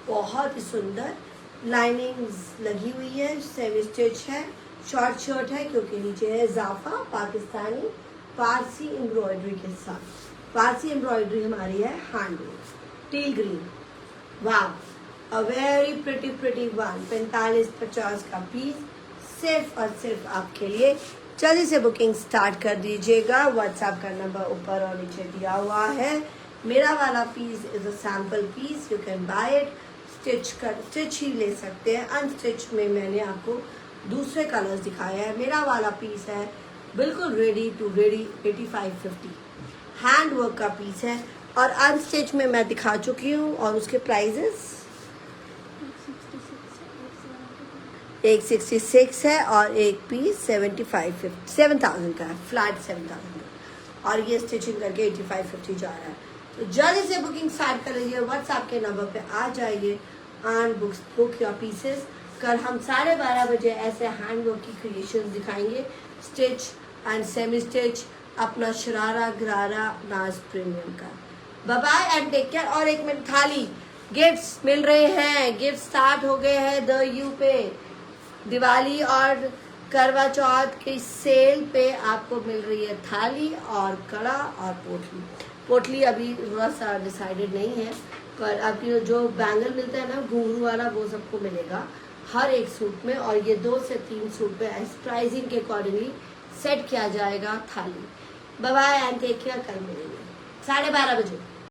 बहुत ही सुंदर। लाइनिंग्स लगी हुई है, सेमी स्टिच है, शॉर्ट शर्ट है क्योंकि नीचे है जाफा पाकिस्तानी फारसी एम्ब्रॉयडरी के साथ। फारसी एम्ब्रॉयडरी हमारी है हैंडवर्क, टील ग्रीन। वाह, अ वेरी प्रिटी वन। 45-50 का पीस सिर्फ और सिर्फ आपके लिए। जल्दी से बुकिंग स्टार्ट कर दीजिएगा। व्हाट्सएप का नंबर ऊपर और नीचे दिया हुआ है। मेरा वाला piece is a sample piece, you can buy it. Stitch ही ले सकते हैं। अनस्टिच में मैंने आपको दूसरे कलर्स दिखाए हैं। मेरा वाला पीस है बिल्कुल ready to ready 85-50 hand work का पीस है और अनस्टिच में मैं दिखा चुकी हूँ और उसके प्राइजेस 166 है और एक पीस 7,000 का है, फ्लैट 7,000 का, और ये स्टिचिंग करके 85-50 जा रहा है। तो जल्दी से बुकिंग स्टार्ट कर लीजिए। व्हाट्सएप के नंबर पे आ जाइए एंड बुक योर पीसेस। कल हम 12:30 बजे ऐसे हैंड वर्क की क्रिएशन दिखाएंगे, स्टिच एंड सेमी स्टिच, अपना शरारा गरारा नाज प्रीमियम का। Bye bye and take care. और एक मिनट, थाली गिफ्ट्स मिल रहे हैं, गिफ्ट स्टार्ट हो गए हैं द यू पे। दिवाली और करवा चौथ की सेल पे आपको मिल रही है थाली और कड़ा और पोटली। पोटली अभी थोड़ा सा डिसाइडेड नहीं है, पर आपकी जो बैंगल मिलता है ना घुंघरू वाला, वो सबको मिलेगा हर एक सूट में। और ये 2 से 3 सूट पे प्राइसिंग के अकॉर्डिंगली सेट किया जाएगा thali. Bye bye and take care. कल मिलेंगे 12:30 बजे।